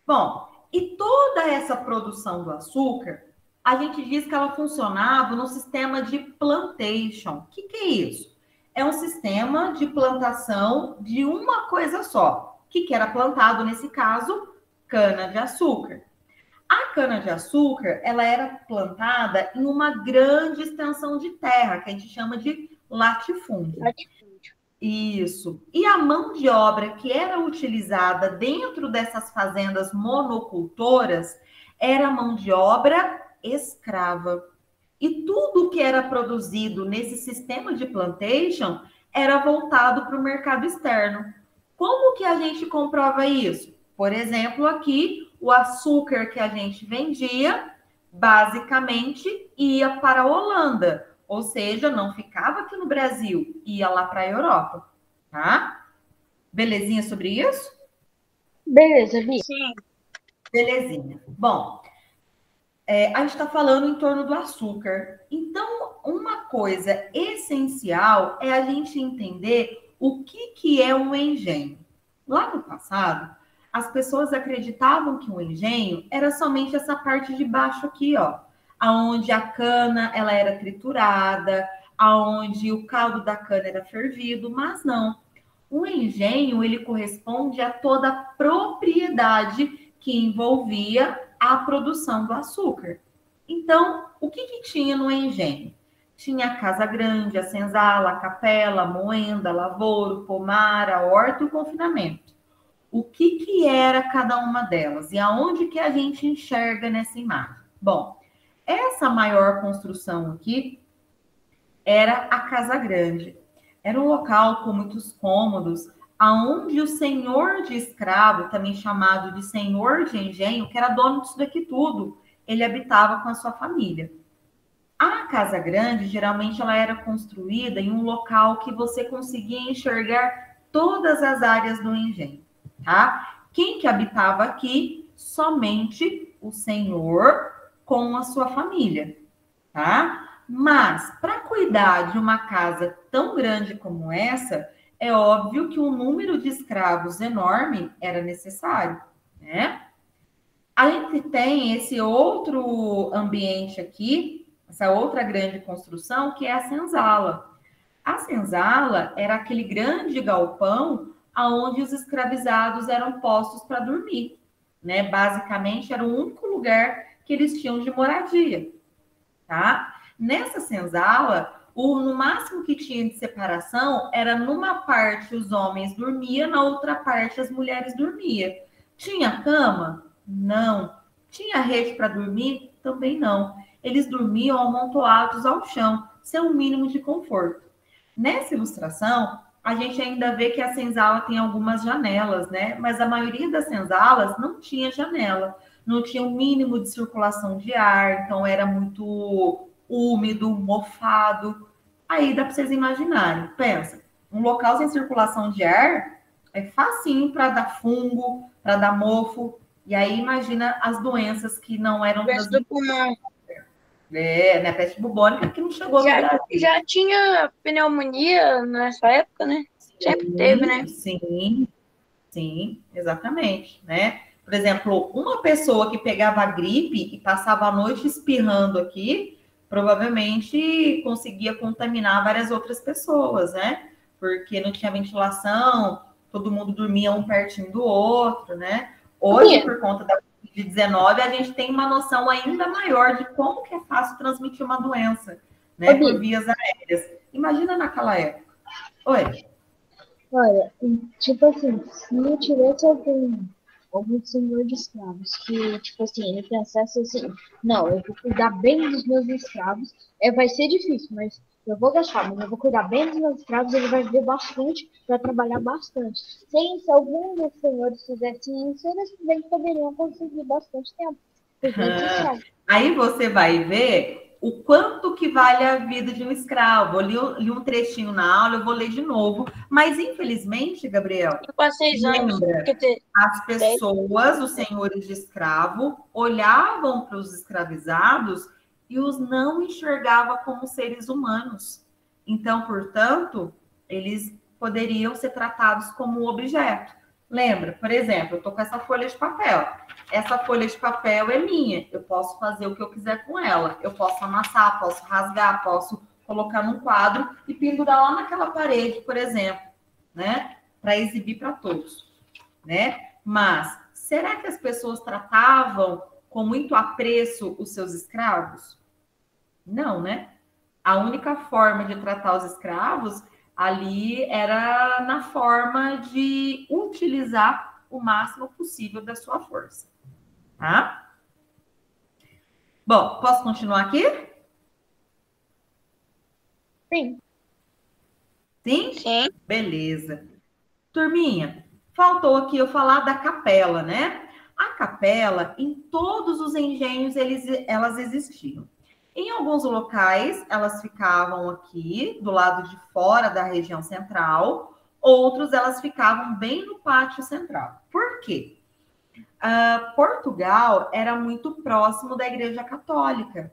Bom, e toda essa produção do açúcar, a gente diz que ela funcionava no sistema de plantation. O que é isso? É um sistema de plantação de uma coisa só. O que era plantado nesse caso? Cana-de-açúcar. A cana-de-açúcar, ela era plantada em uma grande extensão de terra, que a gente chama de latifúndio. Isso. E a mão de obra que era utilizada dentro dessas fazendas monocultoras era mão de obra escrava. E tudo que era produzido nesse sistema de plantation era voltado para o mercado externo. Como que a gente comprova isso? Por exemplo, aqui, o açúcar que a gente vendia, basicamente, ia para a Holanda. Ou seja, não ficava aqui no Brasil, ia lá para a Europa, tá? Belezinha sobre isso? Beleza, Bia. Sim. Belezinha. Bom, a gente está falando em torno do açúcar. Então, uma coisa essencial é a gente entender o que é um engenho. Lá no passado, as pessoas acreditavam que um engenho era somente essa parte de baixo aqui, ó. Aonde a cana ela era triturada, aonde o caldo da cana era fervido, mas não. O engenho ele corresponde a toda a propriedade que envolvia a produção do açúcar. Então, o que tinha no engenho? Tinha a casa grande, a senzala, a capela, a moenda, a lavoura, o pomar, a horta e o confinamento. O que era cada uma delas? E aonde que a gente enxerga nessa imagem? Bom, essa maior construção aqui era a casa grande. Era um local com muitos cômodos, aonde o senhor de escravo, também chamado de senhor de engenho, que era dono disso daqui tudo, ele habitava com a sua família. A casa grande, geralmente, ela era construída em um local que você conseguia enxergar todas as áreas do engenho, tá? Quem que habitava aqui? Somente o senhor com a sua família, tá? Mas, para cuidar de uma casa tão grande como essa, é óbvio que um número de escravos enorme era necessário, né? A gente tem esse outro ambiente aqui, essa outra grande construção, que é a senzala. A senzala era aquele grande galpão onde os escravizados eram postos para dormir, né? Basicamente, era o único lugar que eles tinham de moradia, tá? Nessa senzala, no máximo que tinha de separação era numa parte os homens dormiam, na outra parte as mulheres dormiam. Tinha cama? Não. Tinha rede para dormir? Também não. Eles dormiam amontoados ao chão, sem um mínimo de conforto. Nessa ilustração, a gente ainda vê que a senzala tem algumas janelas, né? Mas a maioria das senzalas não tinha janela, não tinha um mínimo de circulação de ar, então era muito úmido, mofado. Aí dá para vocês imaginarem. Pensa, um local sem circulação de ar é facinho para dar fungo, para dar mofo. E aí imagina as doenças que não eram Peste do pulmão. né? Peste bubônica que não chegou no Brasil. Já tinha pneumonia nessa época, né? Sempre teve, né? Sim, exatamente, né? Por exemplo, uma pessoa que pegava gripe e passava a noite espirrando aqui, provavelmente conseguia contaminar várias outras pessoas, né? Porque não tinha ventilação, todo mundo dormia um pertinho do outro, né? Hoje, por conta da Covid-19, a gente tem uma noção ainda maior de como que é fácil transmitir uma doença, né? Por vias aéreas. Imagina naquela época. Oi. Olha, tipo assim, se não tivesse algum senhor de escravos que, tipo assim, ele pensasse assim, não, eu vou cuidar bem dos meus escravos, vai ser difícil, mas eu vou gastar, mas eu vou cuidar bem dos meus escravos, ele vai ver bastante, vai trabalhar bastante. Se algum dos senhores fizesse isso, eles também poderiam conseguir bastante tempo. Aí você vai ver o quanto que vale a vida de um escravo. Eu li um trechinho na aula, eu vou ler de novo. Mas, infelizmente, Gabriel, lembra, as pessoas, os senhores de escravo, olhavam para os escravizados e os não enxergavam como seres humanos. Então, portanto, eles poderiam ser tratados como objeto. Lembra, por exemplo, eu estou com essa folha de papel. Essa folha de papel é minha. Eu posso fazer o que eu quiser com ela. Eu posso amassar, posso rasgar, posso colocar num quadro e pendurar lá naquela parede, por exemplo, né? Para exibir para todos, né? Mas será que as pessoas tratavam com muito apreço os seus escravos? Não, né? A única forma de tratar os escravos ali era na forma de utilizar o máximo possível da sua força, tá? Bom, posso continuar aqui? Sim. Sim? Sim. Beleza. Turminha, faltou aqui eu falar da capela, né? A capela, em todos os engenhos, elas existiam. Em alguns locais, elas ficavam aqui, do lado de fora da região central. Outros, elas ficavam bem no pátio central. Por quê? Portugal era muito próximo da Igreja Católica.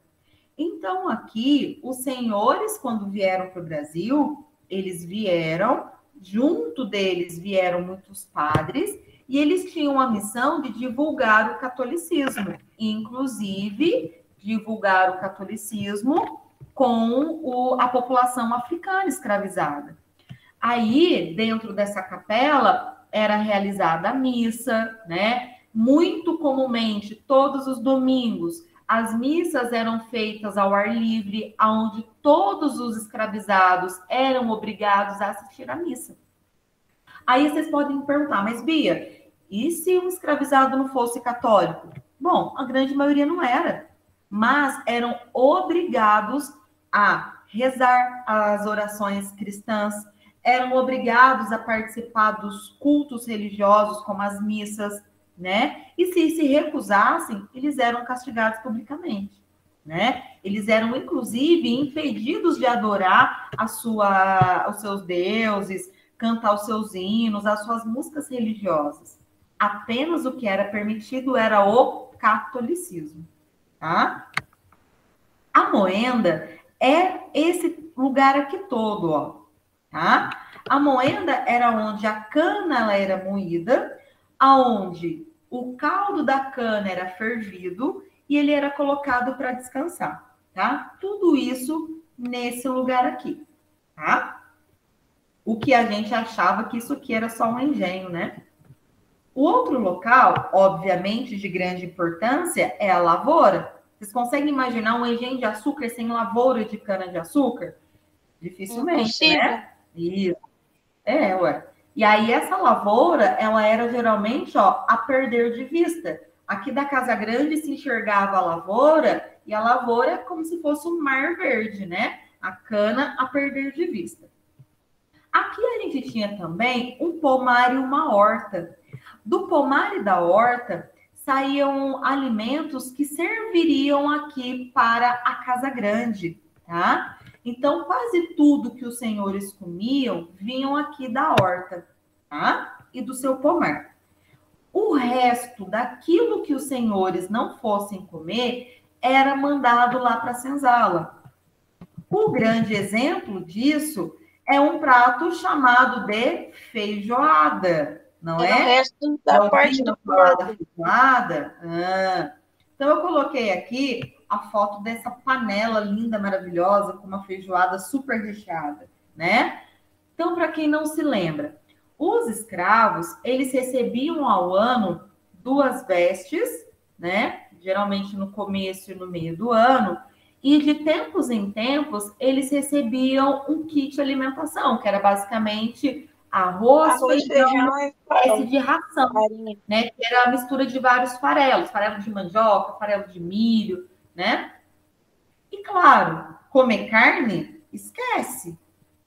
Então, aqui, os senhores, quando vieram para o Brasil, eles vieram, junto deles vieram muitos padres, e eles tinham a missão de divulgar o catolicismo, inclusive divulgar o catolicismo com a população africana escravizada. Aí, dentro dessa capela, era realizada a missa, né? Muito comumente, todos os domingos, as missas eram feitas ao ar livre, onde todos os escravizados eram obrigados a assistir à missa. Aí vocês podem me perguntar, mas Bia, e se um escravizado não fosse católico? Bom, a grande maioria não era, mas eram obrigados a rezar as orações cristãs, eram obrigados a participar dos cultos religiosos, como as missas, né? E se recusassem, eles eram castigados publicamente, né? Eles eram, inclusive, impedidos de adorar os seus deuses, cantar os seus hinos, as suas músicas religiosas. Apenas o que era permitido era o catolicismo, tá? A moenda é esse lugar aqui todo, ó, tá? A moenda era onde a cana ela era moída, aonde o caldo da cana era fervido e ele era colocado para descansar, tá? Tudo isso nesse lugar aqui, tá? O que a gente achava que isso aqui era só um engenho, né? O outro local, obviamente, de grande importância é a lavoura. Vocês conseguem imaginar um engenho de açúcar sem lavoura de cana-de-açúcar? Dificilmente, né? Isso. Ué. E aí, essa lavoura, ela era geralmente, ó, a perder de vista. Aqui da Casa Grande se enxergava a lavoura, e a lavoura é como se fosse um mar verde, né? A cana a perder de vista. Aqui a gente tinha também um pomar e uma horta. Do pomar e da horta saíam alimentos que serviriam aqui para a Casa Grande, tá? Então, quase tudo que os senhores comiam vinham aqui da horta, tá? E do seu pomar. O resto daquilo que os senhores não fossem comer era mandado lá para a senzala. O grande exemplo disso é um prato chamado de feijoada, não é? O resto da parte do porco. Feijoada? Então, eu coloquei aqui a foto dessa panela linda, maravilhosa, com uma feijoada super recheada, né? Então, para quem não se lembra, os escravos, eles recebiam ao ano 2 vestes, né? Geralmente no começo e no meio do ano, e de tempos em tempos, eles recebiam um kit de alimentação, que era basicamente arroz, feijão e espécie de ração, né? Que era a mistura de vários farelos, farelo de mandioca, farelo de milho, né? E claro, comer carne, esquece.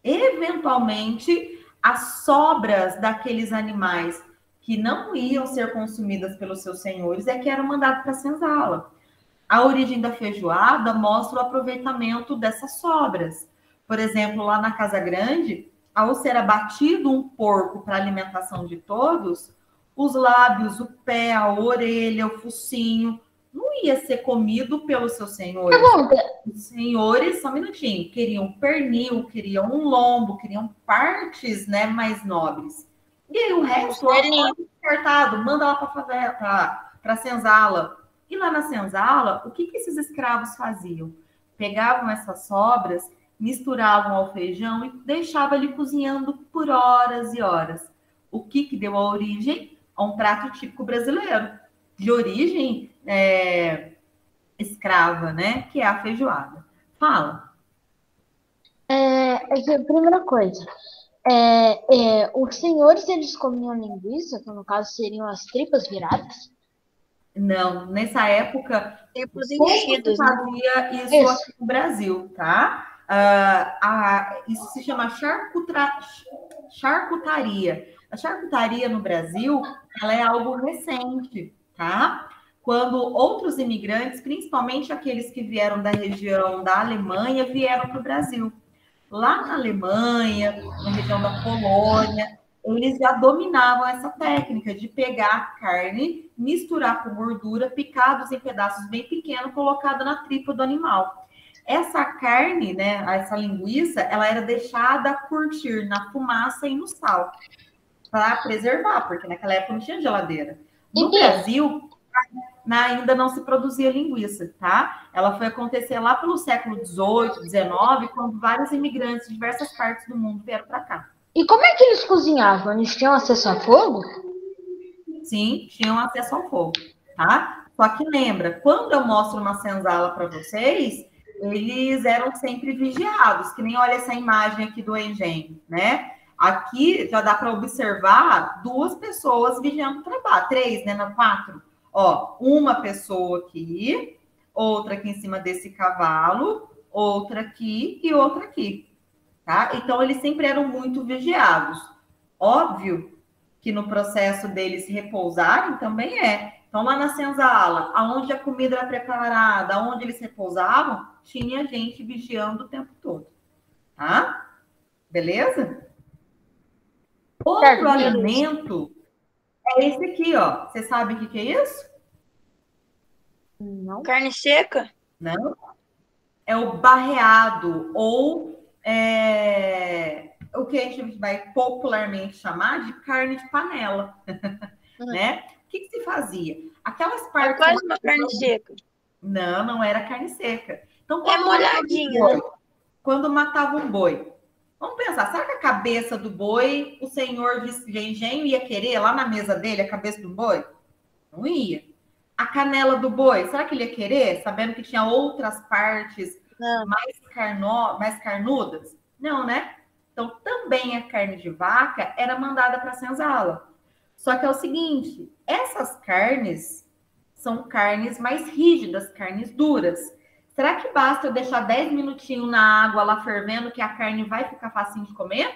Eventualmente, as sobras daqueles animais que não iam ser consumidas pelos seus senhores é que eram mandados para a senzala. A origem da feijoada mostra o aproveitamento dessas sobras. Por exemplo, lá na Casa Grande, ao ser abatido um porco para alimentação de todos, os lábios, o pé, a orelha, o focinho, não ia ser comido pelos seus senhores. Os senhores, só um minutinho, queriam pernil, queriam um lombo, queriam partes, né, mais nobres. E aí o resto foi descartado, manda lá para a favela, para a senzala. E lá na senzala, o que esses escravos faziam? Pegavam essas sobras, misturavam ao feijão e deixavam ele cozinhando por horas e horas. O que deu a origem a um prato típico brasileiro, de origem escrava, né? Que é a feijoada. Fala. Primeira coisa, os senhores, eles comiam linguiça, que no caso seriam as tripas viradas? Não, nessa época, Tempos pouco enchidos, se né? fazia isso aqui no Brasil, tá? Isso se chama charcutaria. A charcutaria no Brasil, ela é algo recente, tá? Quando outros imigrantes, principalmente aqueles que vieram da região da Alemanha, vieram para o Brasil. Lá na Alemanha, na região da Polônia, eles já dominavam essa técnica de pegar carne, misturar com gordura, picados em pedaços bem pequenos, colocado na tripa do animal. Essa carne, né, essa linguiça, ela era deixada curtir na fumaça e no sal, para preservar, porque naquela época não tinha geladeira. No Brasil, ainda não se produzia linguiça, tá? Ela foi acontecer lá pelo século XVIII, XIX, quando vários imigrantes de diversas partes do mundo vieram para cá. E como é que eles cozinhavam? Eles tinham acesso a fogo? Sim, tinham acesso ao fogo, tá? Só que lembra, quando eu mostro uma senzala para vocês, eles eram sempre vigiados, que nem olha essa imagem aqui do engenho, né? Aqui já dá para observar 2 pessoas vigiando o trabalho, 3, né? 4. Ó, uma pessoa aqui, outra aqui em cima desse cavalo, outra aqui e outra aqui. Tá? Então, eles sempre eram muito vigiados. Óbvio que no processo deles repousarem também é. Então, lá na senzala, onde a comida era preparada, onde eles repousavam, tinha gente vigiando o tempo todo. Tá? Beleza? Outro alimento é esse aqui, ó. Você sabe o que é isso? Não. Carne seca? Não. É o barreado, ou o que a gente vai popularmente chamar de carne de panela, né? O que se fazia? Aquelas É partes... quase uma carne seca. Não era carne seca. Então, É molhadinha, né? Quando matava um boi, vamos pensar, será que a cabeça do boi, o senhor de engenho ia querer lá na mesa dele a cabeça do boi? Não ia. A canela do boi, será que ele ia querer, sabendo que tinha outras partes mais carnudas? Não, né? Então, também a carne de vaca era mandada para a senzala. Só que é o seguinte, essas carnes são carnes mais rígidas, carnes duras. Será que basta eu deixar 10 minutinhos na água lá fervendo que a carne vai ficar facinho de comer?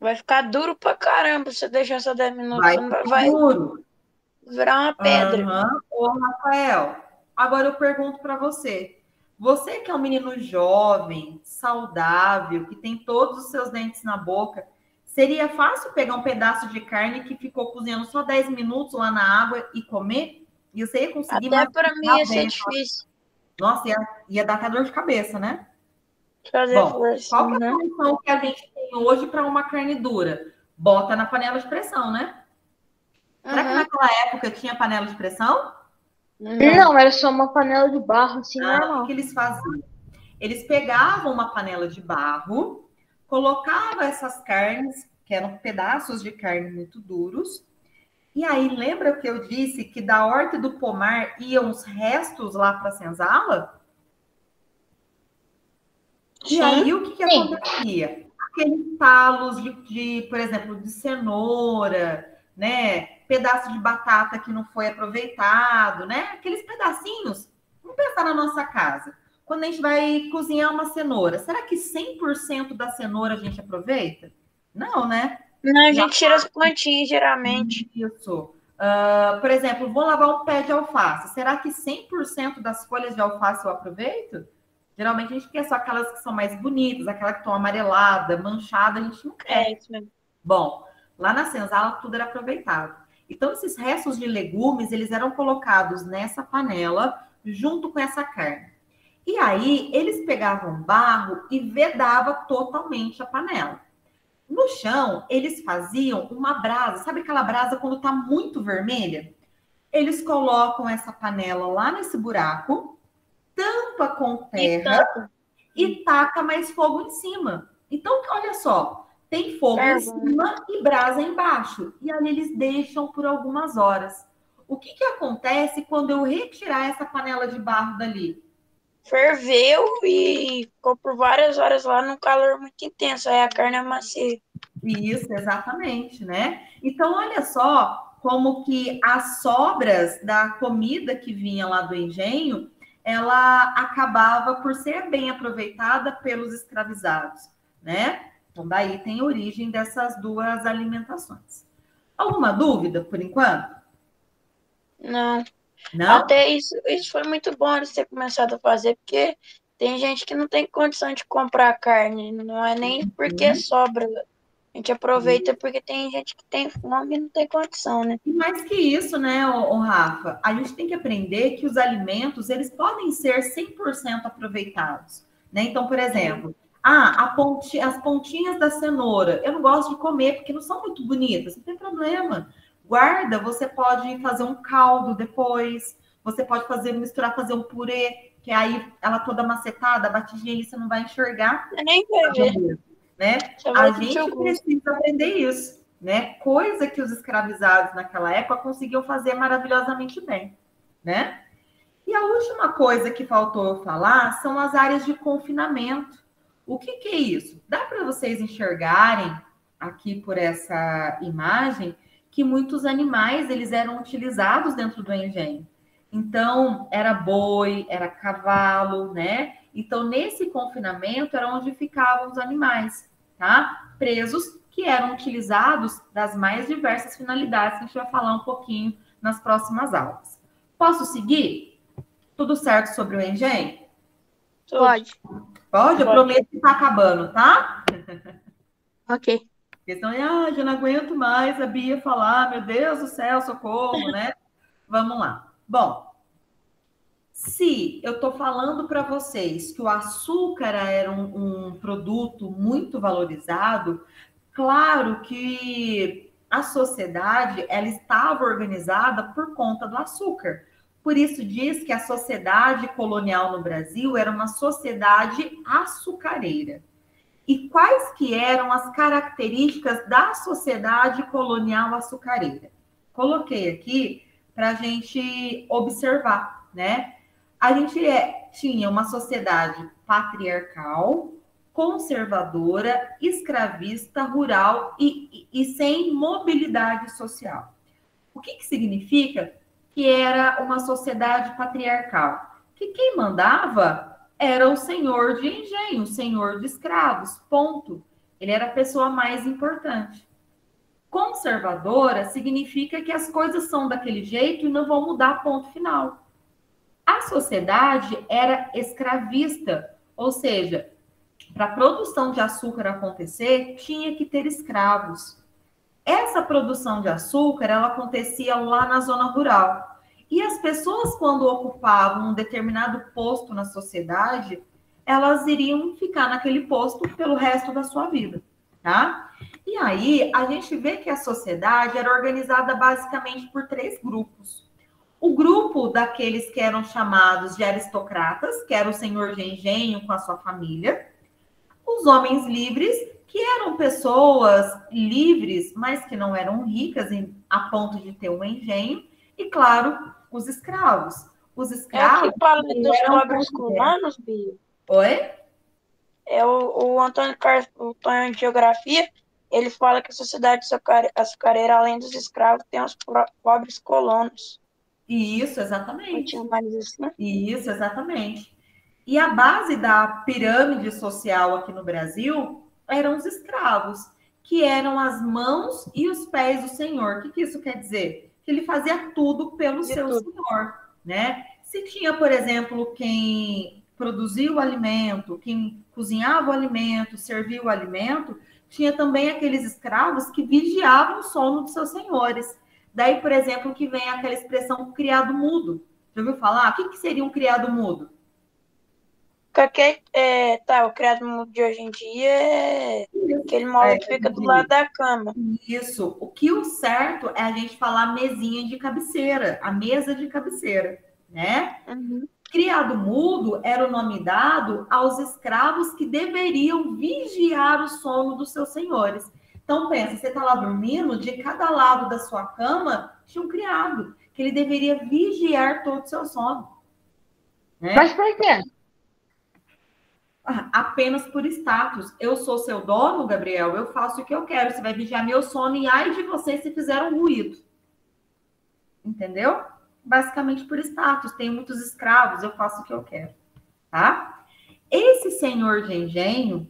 Vai ficar duro pra caramba se você deixar só 10 minutos. Vai ficar duro. Virar uma pedra. Ô, Rafael, agora eu pergunto para você. Você que é um menino jovem, saudável, que tem todos os seus dentes na boca, seria fácil pegar um pedaço de carne que ficou cozinhando só 10 minutos lá na água e comer? E você ia conseguir... Até para mim ia ser difícil. Nossa, ia dar até dor de cabeça, né? Fazer Bom, força, qual que é né? a solução que a gente tem hoje para uma carne dura? Bota na panela de pressão, né? Será que naquela época tinha panela de pressão? Não, era só uma panela de barro, assim, normal. O que eles faziam? Eles pegavam uma panela de barro, colocavam essas carnes, que eram pedaços de carne muito duros, e aí, lembra que eu disse que da horta e do pomar iam os restos lá para a senzala? E aí, o que acontecia? Aqueles talos por exemplo, de cenoura, né? Pedaço de batata que não foi aproveitado, né? Aqueles pedacinhos. Vamos pensar na nossa casa. Quando a gente vai cozinhar uma cenoura, será que 100% da cenoura a gente aproveita? Não, né? Não, a gente tira as plantinhas, geralmente. Isso. Por exemplo, vou lavar um pé de alface. Será que 100% das folhas de alface eu aproveito? Geralmente a gente quer só aquelas que são mais bonitas, aquela que estão amarelada, manchada, a gente não quer. É isso mesmo. Bom, lá na senzala tudo era aproveitado. Então, esses restos de legumes, eles eram colocados nessa panela junto com essa carne. E aí, eles pegavam barro e vedavam totalmente a panela. No chão, eles faziam uma brasa. Sabe aquela brasa quando está muito vermelha? Eles colocam essa panela lá nesse buraco, tampa com terra e taca mais fogo em cima. Então, olha só, tem fogo em cima e brasa embaixo. E ali eles deixam por algumas horas. O que acontece quando eu retirar essa panela de barro dali? Ferveu e ficou por várias horas lá num calor muito intenso. Aí a carne amacia. Isso, exatamente, né? Então, olha só como que as sobras da comida que vinha lá do engenho, ela acabava por ser bem aproveitada pelos escravizados, né? Então, daí tem origem dessas duas alimentações. Alguma dúvida, por enquanto? Não. Não? Até isso foi muito bom eles terem começado a fazer, porque tem gente que não tem condição de comprar carne. Não é nem porque sobra. A gente aproveita porque tem gente que tem fome e não tem condição, né? E mais que isso, né, Rafa? A gente tem que aprender que os alimentos, eles podem ser 100% aproveitados, né? Então, por exemplo, as pontinhas da cenoura, eu não gosto de comer porque não são muito bonitas, não tem problema. Guarda, você pode fazer um caldo depois, você pode fazer um purê, que aí ela toda macetada, a batidinha ali você não vai enxergar. Eu nem vai ver. Né? A gente precisa aprender isso, né? Coisa que os escravizados naquela época conseguiam fazer maravilhosamente bem, né? E a última coisa que faltou eu falar são as áreas de confinamento. O que é isso? Dá para vocês enxergarem aqui por essa imagem que muitos animais eles eram utilizados dentro do engenho. Então, era boi, era cavalo, né? Então, nesse confinamento era onde ficavam os animais, tá? Presos, que eram utilizados das mais diversas finalidades, que a gente vai falar um pouquinho nas próximas aulas. Posso seguir? Tudo certo sobre o engenho? Pode. Pode? Eu prometo que tá acabando, tá? Ok. Questão é, já não aguento mais a Bia falar, meu Deus do céu, socorro, né? Vamos lá. Bom, se eu estou falando para vocês que o açúcar era um produto muito valorizado, claro que a sociedade ela estava organizada por conta do açúcar. Por isso diz que a sociedade colonial no Brasil era uma sociedade açucareira. E quais que eram as características da sociedade colonial açucareira? Coloquei aqui para a gente observar, né? A gente tinha uma sociedade patriarcal, conservadora, escravista, rural e sem mobilidade social. O que significa que era uma sociedade patriarcal? Que quem mandava era o senhor de engenho, o senhor de escravos, ponto. Ele era a pessoa mais importante. Conservadora significa que as coisas são daquele jeito e não vão mudar, ponto final. A sociedade era escravista, ou seja, para a produção de açúcar acontecer, tinha que ter escravos. Essa produção de açúcar, ela acontecia lá na zona rural. E as pessoas, quando ocupavam um determinado posto na sociedade, elas iriam ficar naquele posto pelo resto da sua vida, tá? E aí, a gente vê que a sociedade era organizada basicamente por 3 grupos. O grupo daqueles que eram chamados de aristocratas, que era o senhor de engenho com a sua família. Os homens livres, que eram pessoas livres, mas que não eram ricas a ponto de ter um engenho. E, claro, os escravos. Os escravos... É o que fala dos pobres colonos, Bia. Oi? É o Antônio Carlos, o Tonho de Geografia, ele fala que a sociedade açucareira, além dos escravos, tem os pobres colonos. Isso, exatamente. Tinha mais isso, né? Isso, exatamente. E a base da pirâmide social aqui no Brasil eram os escravos, que eram as mãos e os pés do senhor. O que isso quer dizer? Que ele fazia tudo pelo seu senhor, né? Se tinha, por exemplo, quem produzia o alimento, quem cozinhava o alimento, servia o alimento, tinha também aqueles escravos que vigiavam o sono dos seus senhores. Daí, por exemplo, que vem aquela expressão criado mudo. Já ouviu falar? O que seria um criado mudo? O criado mudo de hoje em dia é aquele móvel que fica do lado da cama. Isso. O que o certo é a gente falar mesinha de cabeceira, a mesa de cabeceira, né? Uhum. Criado mudo era o nome dado aos escravos que deveriam vigiar o sono dos seus senhores. Então, pensa, você está lá dormindo, de cada lado da sua cama tinha um criado, que ele deveria vigiar todo o seu sono. Né? Mas por quê? Apenas por status. Eu sou seu dono, Gabriel, eu faço o que eu quero. Você vai vigiar meu sono e ai de você se fizer um ruído. Entendeu? Basicamente por status. Tem muitos escravos, eu faço o que eu quero. Tá? Esse senhor de engenho,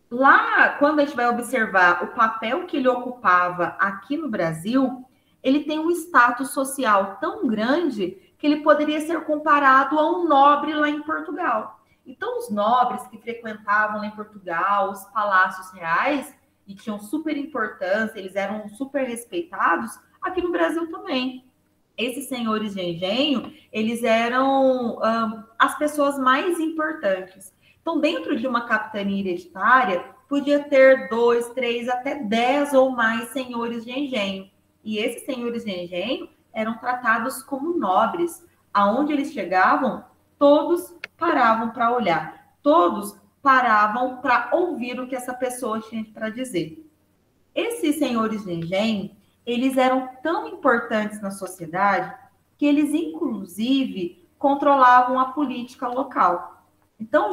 lá, quando a gente vai observar o papel que ele ocupava aqui no Brasil, ele tem um status social tão grande que ele poderia ser comparado a um nobre lá em Portugal. Então, os nobres que frequentavam lá em Portugal, os palácios reais, e tinham super importância, eles eram super respeitados, aqui no Brasil também. Esses senhores de engenho, eles eram as pessoas mais importantes. Então, dentro de uma capitania hereditária, podia ter 2, 3, até 10 ou mais senhores de engenho. E esses senhores de engenho eram tratados como nobres. Aonde eles chegavam, todos paravam para olhar. Todos paravam para ouvir o que essa pessoa tinha para dizer. Esses senhores de engenho, eles eram tão importantes na sociedade que eles, inclusive, controlavam a política local. Então,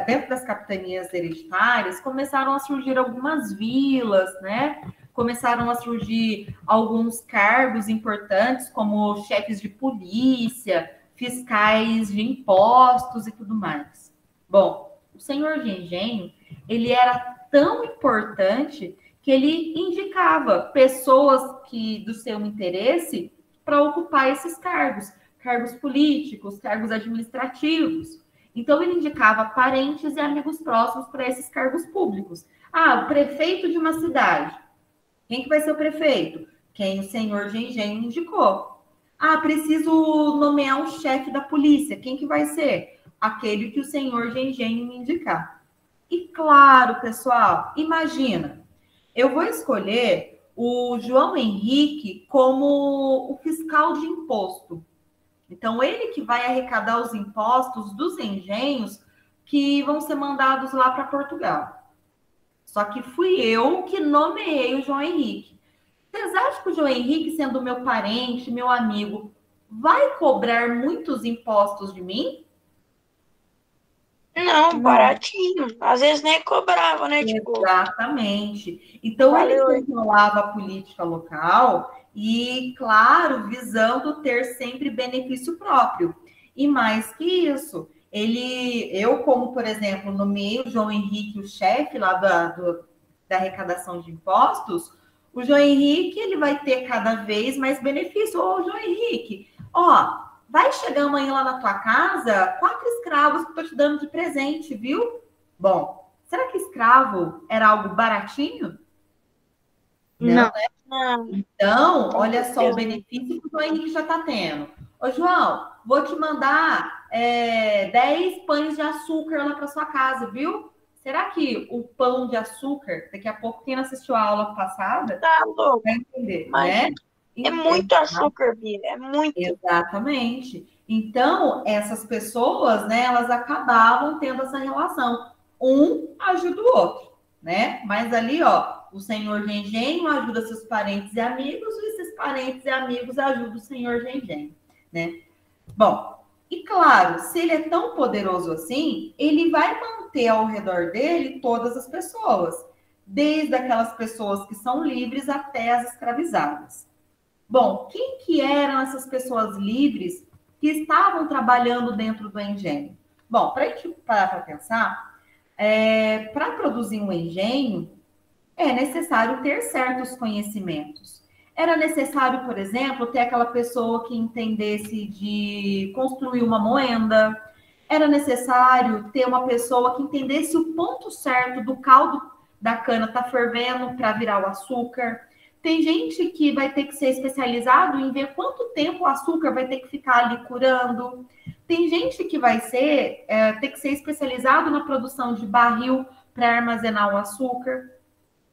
dentro das capitanias hereditárias, começaram a surgir algumas vilas, né? Começaram a surgir alguns cargos importantes, como chefes de polícia, fiscais de impostos e tudo mais. Bom, o senhor de engenho, ele era tão importante que ele indicava pessoas do seu interesse para ocupar esses cargos políticos, cargos administrativos. Então, ele indicava parentes e amigos próximos para esses cargos públicos. Ah, o prefeito de uma cidade. Quem que vai ser o prefeito? Quem o senhor de engenho indicou. Ah, preciso nomear um chefe da polícia. Quem que vai ser? Aquele que o senhor de engenho me indicar. E claro, pessoal, imagina, eu vou escolher o João Henrique como o fiscal de imposto. Então, ele que vai arrecadar os impostos dos engenhos que vão ser mandados lá para Portugal. Só que fui eu que nomeei o João Henrique. Vocês acham que o João Henrique, sendo meu parente, meu amigo, vai cobrar muitos impostos de mim? Não, baratinho. Às vezes nem cobrava, né? Tipo, Exatamente. Então, ele valeu. controlava a política local e, claro, visando ter sempre benefício próprio. E mais que isso, eu, como, por exemplo, nomeei o João Henrique, o chefe lá da arrecadação de impostos, o João Henrique, ele vai ter cada vez mais benefício. Ô, João Henrique, ó, vai chegar amanhã lá na tua casa 4 escravos que eu tô te dando de presente, viu? Bom, será que escravo era algo baratinho? Não, né? Não. Então, olha só o benefício que o João Henrique já está tendo. Ô, João, vou te mandar 10 pães de açúcar lá para sua casa, viu? Será que o pão de açúcar, daqui a pouco, quem não assistiu a aula passada, Tá louco. vai entender, Mas né? é muito açúcar, Bia. É muito. Exatamente. Então, essas pessoas, né, elas acabavam tendo essa relação. Um ajuda o outro, né? Mas ali, ó, o senhor de engenho ajuda seus parentes e amigos, e esses parentes e amigos ajudam o senhor de engenho, né? Bom, e claro, se ele é tão poderoso assim, ele vai manter ao redor dele todas as pessoas, desde aquelas pessoas que são livres até as escravizadas. Bom, quem que eram essas pessoas livres que estavam trabalhando dentro do engenho? Bom, para a gente parar para pensar, para produzir um engenho, é necessário ter certos conhecimentos. Era necessário, por exemplo, ter aquela pessoa que entendesse de construir uma moenda. Era necessário ter uma pessoa que entendesse o ponto certo do caldo da cana tá fervendo para virar o açúcar. Tem gente que vai ter que ser especializado em ver quanto tempo o açúcar vai ter que ficar ali curando. Tem gente que vai ter que ser especializado na produção de barril para armazenar o açúcar.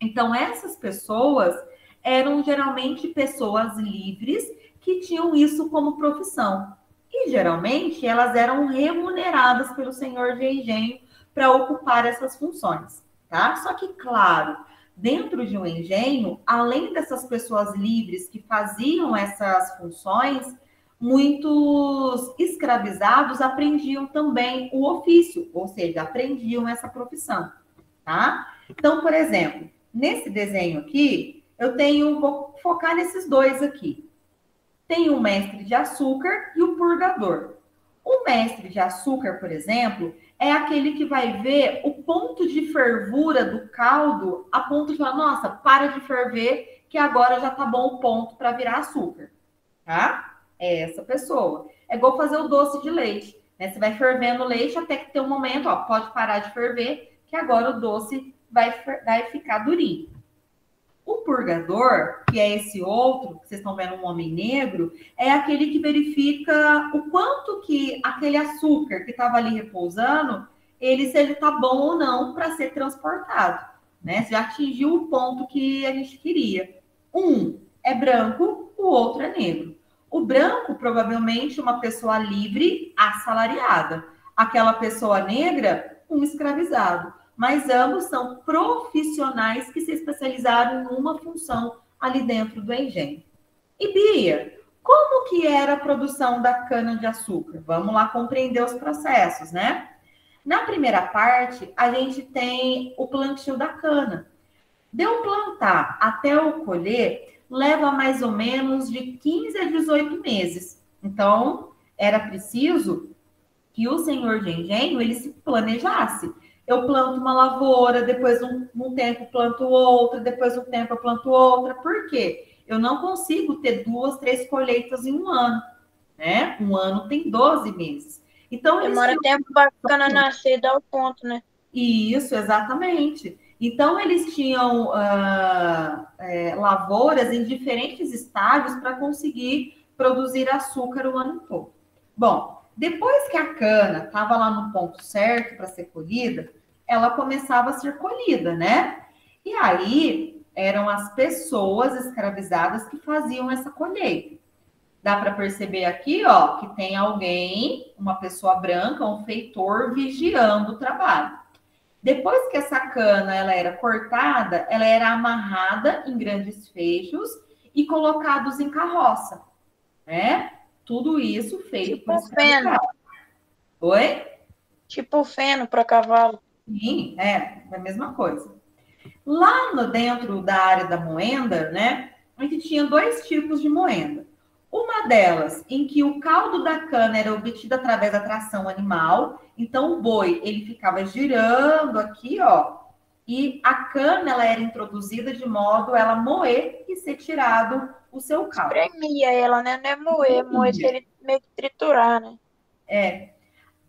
Então, essas pessoas eram geralmente pessoas livres que tinham isso como profissão. E, geralmente, elas eram remuneradas pelo senhor de engenho para ocupar essas funções, tá? Só que, claro, dentro de um engenho, além dessas pessoas livres que faziam essas funções, muitos escravizados aprendiam também o ofício, ou seja, aprendiam essa profissão, tá? Então, por exemplo, nesse desenho aqui, vou focar nesses dois aqui. Tem o mestre de açúcar e o purgador. O mestre de açúcar, por exemplo, é aquele que vai ver o ponto de fervura do caldo a ponto de falar, nossa, para de ferver, que agora já tá bom o ponto para virar açúcar, tá? É essa pessoa. É igual fazer o doce de leite, né? Você vai fervendo o leite até que tem um momento, ó, pode parar de ferver, que agora o doce vai ficar durinho. O purgador, que é esse outro, que vocês estão vendo um homem negro, é aquele que verifica o quanto que aquele açúcar que estava ali repousando, se ele está bom ou não para ser transportado, né? Se já atingiu o ponto que a gente queria. Um é branco, o outro é negro. O branco, provavelmente, uma pessoa livre, assalariada. Aquela pessoa negra, um escravizado. Mas ambos são profissionais que se especializaram em uma função ali dentro do engenho. E Bia, como que era a produção da cana-de-açúcar? Vamos lá compreender os processos, né? Na primeira parte, a gente tem o plantio da cana. De eu plantar até eu colher, leva mais ou menos de 15 a 18 meses. Então, era preciso que o senhor de engenho, ele se planejasse. Eu planto uma lavoura, depois um tempo planto outra, depois um tempo eu planto outra. Por quê? Eu não consigo ter 2, 3 colheitas em um ano, né? Um ano tem 12 meses. Então, eles Demora tinham... tempo pra cana nascer e dar o ponto, né? Isso, exatamente. Então, eles tinham lavouras em diferentes estágios para conseguir produzir açúcar o ano todo. Bom, depois que a cana estava lá no ponto certo para ser colhida, ela começava a ser colhida, né? E aí eram as pessoas escravizadas que faziam essa colheita. Dá para perceber aqui, ó, que tem alguém, uma pessoa branca, um feitor, vigiando o trabalho. Depois que essa cana ela era cortada, ela era amarrada em grandes feixes e colocados em carroça, né? Tudo isso feito Tipo por feno. escravizado. Oi? Tipo feno para cavalo. Sim, é a mesma coisa. Lá dentro da área da moenda, né? A gente tinha dois tipos de moenda. Uma delas, em que o caldo da cana era obtido através da tração animal. Então, o boi, ele ficava girando aqui, ó. E a cana, ela era introduzida de modo a ela moer e ser tirado o seu caldo. Espremia ela, né? Não é moer. Moer seria meio que triturar, né?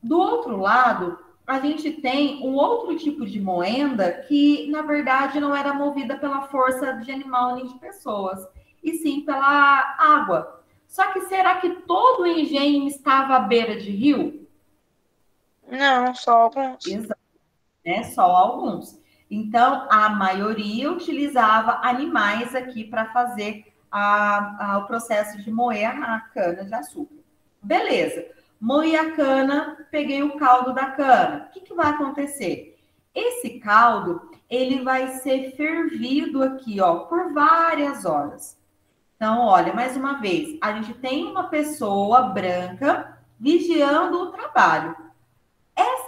Do outro lado, a gente tem um outro tipo de moenda que, na verdade, não era movida pela força de animal nem de pessoas, e sim pela água. Só que será que todo o engenho estava à beira de rio? Não, só alguns. Exato, né? Só alguns. Então, a maioria utilizava animais aqui para fazer o processo de moer a cana de açúcar. Beleza. Moí a cana, peguei o caldo da cana. O que vai acontecer? Esse caldo, ele vai ser fervido aqui, ó, por várias horas. Então, olha, mais uma vez, a gente tem uma pessoa branca vigiando o trabalho.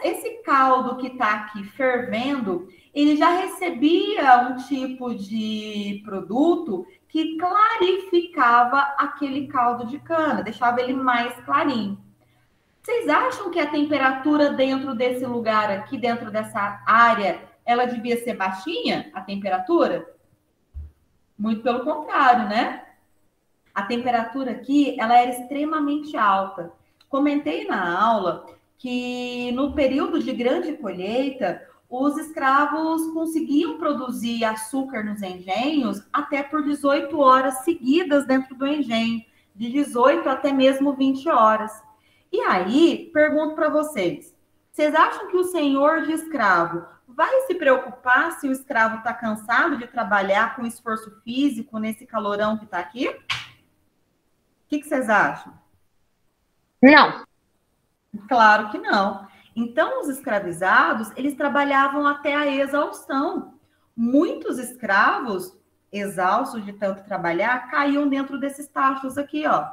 Esse caldo que está aqui fervendo, ele já recebia um tipo de produto que clarificava aquele caldo de cana, deixava ele mais clarinho. Vocês acham que a temperatura dentro desse lugar aqui, dentro dessa área, ela devia ser baixinha, a temperatura? Muito pelo contrário, né? A temperatura aqui, ela era extremamente alta. Comentei na aula que no período de grande colheita, os escravos conseguiam produzir açúcar nos engenhos até por 18 horas seguidas dentro do engenho, de 18 até mesmo 20 horas. E aí, pergunto para vocês, vocês acham que o senhor de escravo vai se preocupar se o escravo está cansado de trabalhar com esforço físico nesse calorão que está aqui? O que vocês acham? Não. Claro que não. Então, os escravizados, eles trabalhavam até a exaustão. Muitos escravos, exaustos de tanto trabalhar, caíam dentro desses tachos aqui, ó.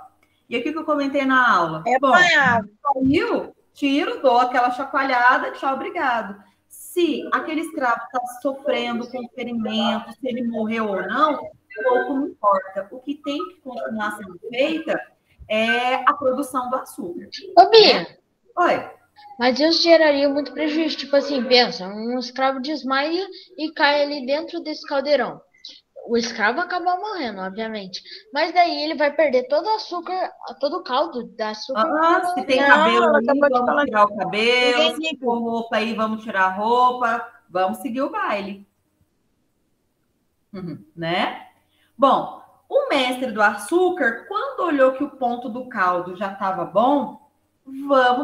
E aqui que eu comentei na aula. Bom, caiu, tiro, dou aquela chacoalhada, tchau, obrigado. Se aquele escravo está sofrendo com ferimento, se ele morreu ou não, pouco não importa. O que tem que continuar sendo feita é a produção do açúcar. Ô, Bia. Oi. Mas isso geraria muito prejuízo. Tipo assim, pensa, um escravo desmaia e cai ali dentro desse caldeirão. O escravo acaba morrendo, obviamente. Mas daí ele vai perder todo o açúcar, todo o caldo da açúcar. Se tem cabelo aí, vamos tirar o cabelo. Se for roupa aí, vamos tirar a roupa. Vamos seguir o baile. Né? Bom, o mestre do açúcar, quando olhou que o ponto do caldo já estava bom,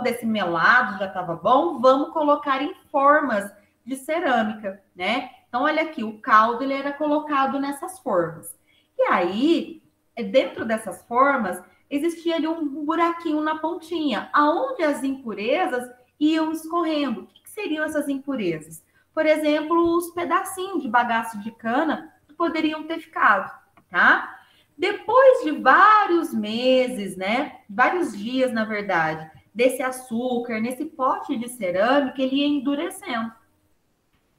desse melado já estava bom, vamos colocar em formas de cerâmica, né? Então, olha aqui, o caldo ele era colocado nessas formas. E aí, dentro dessas formas, existia ali um buraquinho na pontinha, aonde as impurezas iam escorrendo. O que seriam essas impurezas? Por exemplo, os pedacinhos de bagaço de cana que poderiam ter ficado, tá? Depois de vários meses, né? Vários dias, na verdade, desse açúcar, nesse pote de cerâmica, ele ia endurecendo.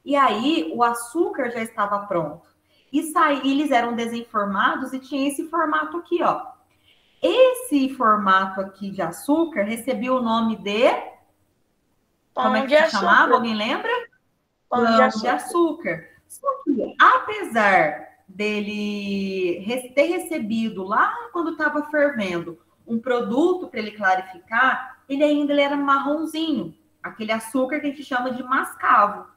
E aí, o açúcar já estava pronto. E eles eram desenformados e tinha esse formato aqui, ó. Esse formato aqui de açúcar recebia o nome de... Como é que se chamava? Alguém lembra? Pão de açúcar. Só que, apesar dele ter recebido lá quando estava fervendo um produto para ele clarificar, ele era marronzinho, aquele açúcar que a gente chama de mascavo,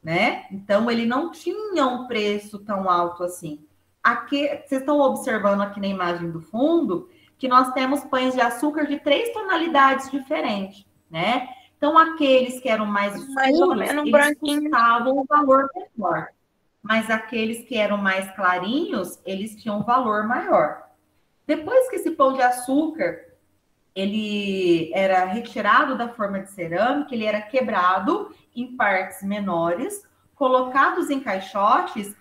né? Então, ele não tinha um preço tão alto assim. Aqui, vocês estão observando aqui na imagem do fundo que nós temos pães de açúcar de 3 tonalidades diferentes, né? Então, aqueles que eram mais escuros, eles custavam um valor menor. Mas aqueles que eram mais clarinhos, eles tinham um valor maior. Depois que esse pão de açúcar, ele era retirado da forma de cerâmica, ele era quebrado em partes menores, colocados em caixotes,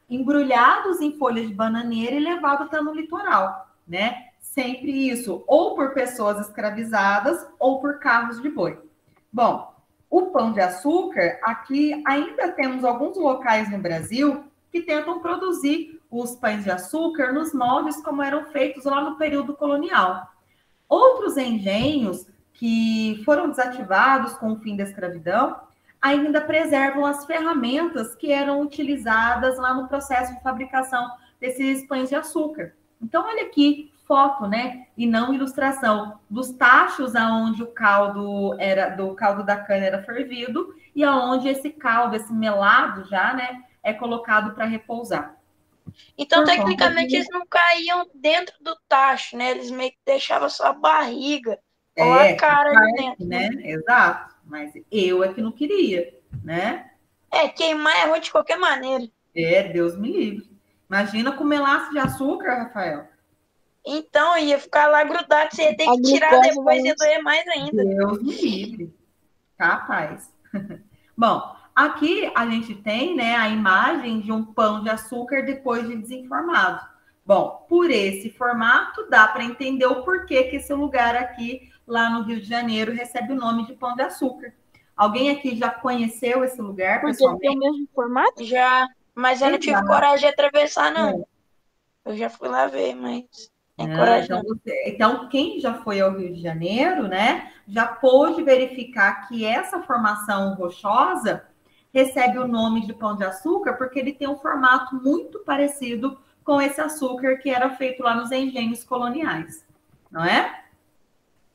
embrulhados em folhas de bananeira e levado até no litoral, né? Sempre isso, ou por pessoas escravizadas ou por carros de boi. Bom, o pão de açúcar, aqui ainda temos alguns locais no Brasil que tentam produzir os pães de açúcar nos moldes como eram feitos lá no período colonial. Outros engenhos que foram desativados com o fim da escravidão ainda preservam as ferramentas que eram utilizadas lá no processo de fabricação desses pães de açúcar. Então, olha aqui, foto, né? E não ilustração dos tachos aonde o caldo do caldo da cana era fervido e aonde esse caldo, esse melado já, né, é colocado para repousar. Então, tecnicamente, eles não caíam dentro do tacho, né? Eles meio que deixavam só a barriga ou a cara ali dentro, né? Exato. Mas eu é que não queria, né? Queimar é ruim de qualquer maneira. Deus me livre. Imagina com melaço de açúcar, Rafael. Então, ia ficar lá grudado, você ia ter que tirar depois, ia doer mais ainda. Deus me livre. Capaz. Bom, aqui a gente tem, né, a imagem de um pão de açúcar depois de desenformado. Bom, por esse formato, dá para entender o porquê que esse lugar aqui, lá no Rio de Janeiro, recebe o nome de Pão de Açúcar. Alguém aqui já conheceu esse lugar, pessoalmente? Porque tem o mesmo formato? Já, mas eu não tive coragem de atravessar, não. Eu já fui lá ver, mas... Então, quem já foi ao Rio de Janeiro, né, já pôde verificar que essa formação rochosa recebe o nome de pão de açúcar porque ele tem um formato muito parecido com esse açúcar que era feito lá nos engenhos coloniais, não é?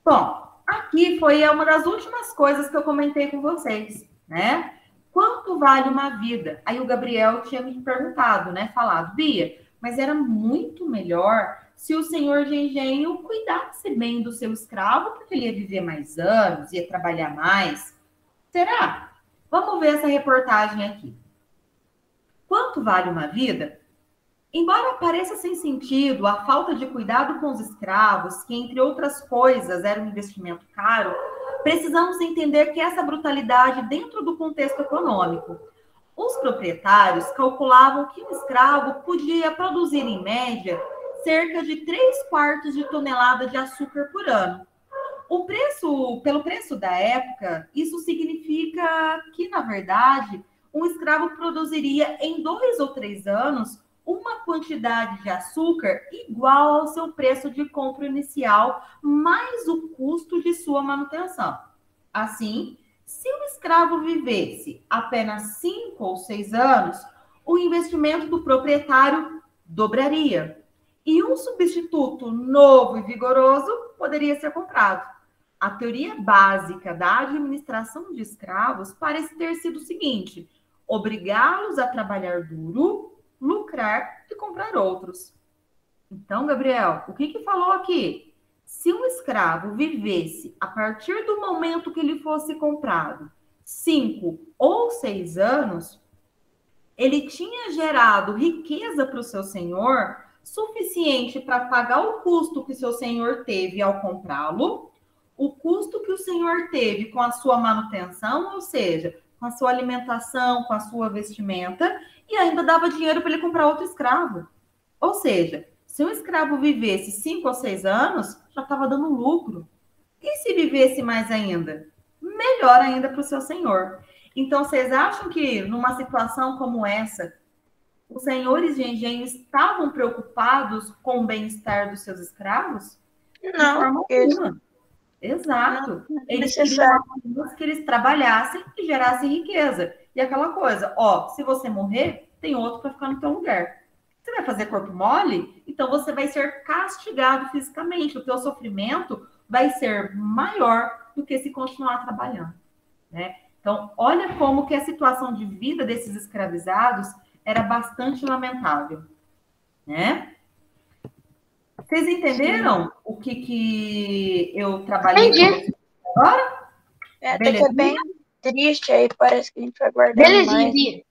Bom, aqui foi uma das últimas coisas que eu comentei com vocês, né? Quanto vale uma vida? Aí o Gabriel tinha me perguntado, né, falado, Bia, mas era muito melhor se o senhor de engenho cuidasse bem do seu escravo, porque ele ia viver mais anos, ia trabalhar mais. Será? Vamos ver essa reportagem aqui. Quanto vale uma vida? Embora pareça sem sentido a falta de cuidado com os escravos, que, entre outras coisas, era um investimento caro, precisamos entender que essa brutalidade dentro do contexto econômico. Os proprietários calculavam que um escravo podia produzir, em média, cerca de 3/4 de tonelada de açúcar por ano. Pelo preço da época, isso significa que, na verdade, um escravo produziria em 2 ou 3 anos uma quantidade de açúcar igual ao seu preço de compra inicial, mais o custo de sua manutenção. Assim, se o escravo vivesse apenas 5 ou 6 anos, o investimento do proprietário dobraria. E um substituto novo e vigoroso poderia ser comprado. A teoria básica da administração de escravos parece ter sido o seguinte: obrigá-los a trabalhar duro, lucrar e comprar outros. Então, Gabriel, o que falou aqui? Se um escravo vivesse, a partir do momento que ele fosse comprado, 5 ou 6 anos, ele tinha gerado riqueza para o seu senhor suficiente para pagar o custo que seu senhor teve ao comprá-lo, o custo que o senhor teve com a sua manutenção, ou seja, com a sua alimentação, com a sua vestimenta, e ainda dava dinheiro para ele comprar outro escravo. Ou seja, se um escravo vivesse 5 ou 6 anos, já estava dando lucro. E se vivesse mais ainda? Melhor ainda para o seu senhor. Então, vocês acham que numa situação como essa, os senhores de engenho estavam preocupados com o bem-estar dos seus escravos? Não. De forma alguma. Exato. Eles queriam que eles trabalhassem e gerassem riqueza. E aquela coisa, se você morrer, tem outro para ficar no teu lugar. Você vai fazer corpo mole? Então você vai ser castigado fisicamente. O teu sofrimento vai ser maior do que se continuar trabalhando, né? Então, olha como que a situação de vida desses escravizados era bastante lamentável, né? Vocês entenderam o que eu trabalhei com vocês agora? Até que é bem triste aí, parece que a gente vai guardar mais. Bia.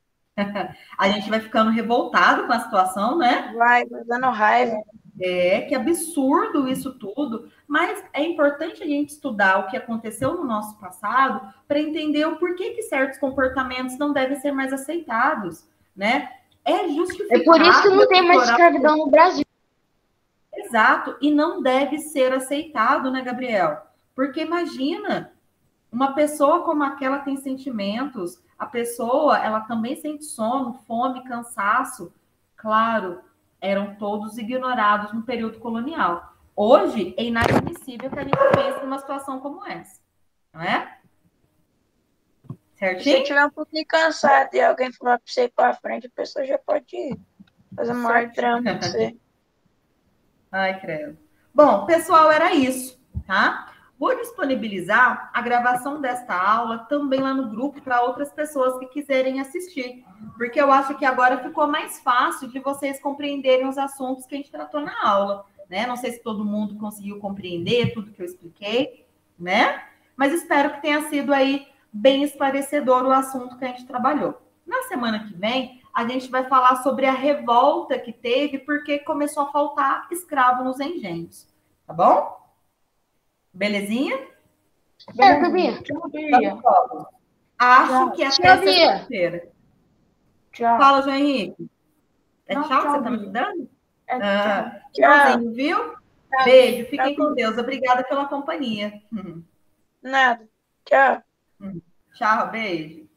A gente vai ficando revoltado com a situação, né? Vai dando raiva. Que absurdo isso tudo. Mas é importante a gente estudar o que aconteceu no nosso passado para entender o porquê que certos comportamentos não devem ser mais aceitados, né? É justificado. É por isso que não tem mais escravidão no Brasil. Exato, e não deve ser aceitado, né, Gabriel? Porque imagina, uma pessoa como aquela tem sentimentos, a pessoa, ela também sente sono, fome, cansaço. Claro, eram todos ignorados no período colonial. Hoje, é inadmissível que a gente pense numa situação como essa, não é? Certinho? Se tiver um pouquinho cansado e alguém falar para você ir para frente, a pessoa já pode ir fazer o maior drama pra você. Ai, credo. Bom, pessoal, era isso, tá? Vou disponibilizar a gravação desta aula também lá no grupo para outras pessoas que quiserem assistir, porque eu acho que agora ficou mais fácil de vocês compreenderem os assuntos que a gente tratou na aula, né? Não sei se todo mundo conseguiu compreender tudo que eu expliquei, né? Mas espero que tenha sido aí bem esclarecedor o assunto que a gente trabalhou. Na semana que vem, a gente vai falar sobre a revolta que teve porque começou a faltar escravo nos engenhos, tá bom? Belezinha? Certo, Bia. Tchau, Bia. Acho que até Tchau, Bia. sexta-feira. Tchau. Fala, João Henrique. É Não, tchau que você tá me Bia. dando? É, tchau. Tchauzinho, viu? Beijo, fiquem com Deus. Obrigada pela companhia. Nada. Tchau. Tchau, beijo.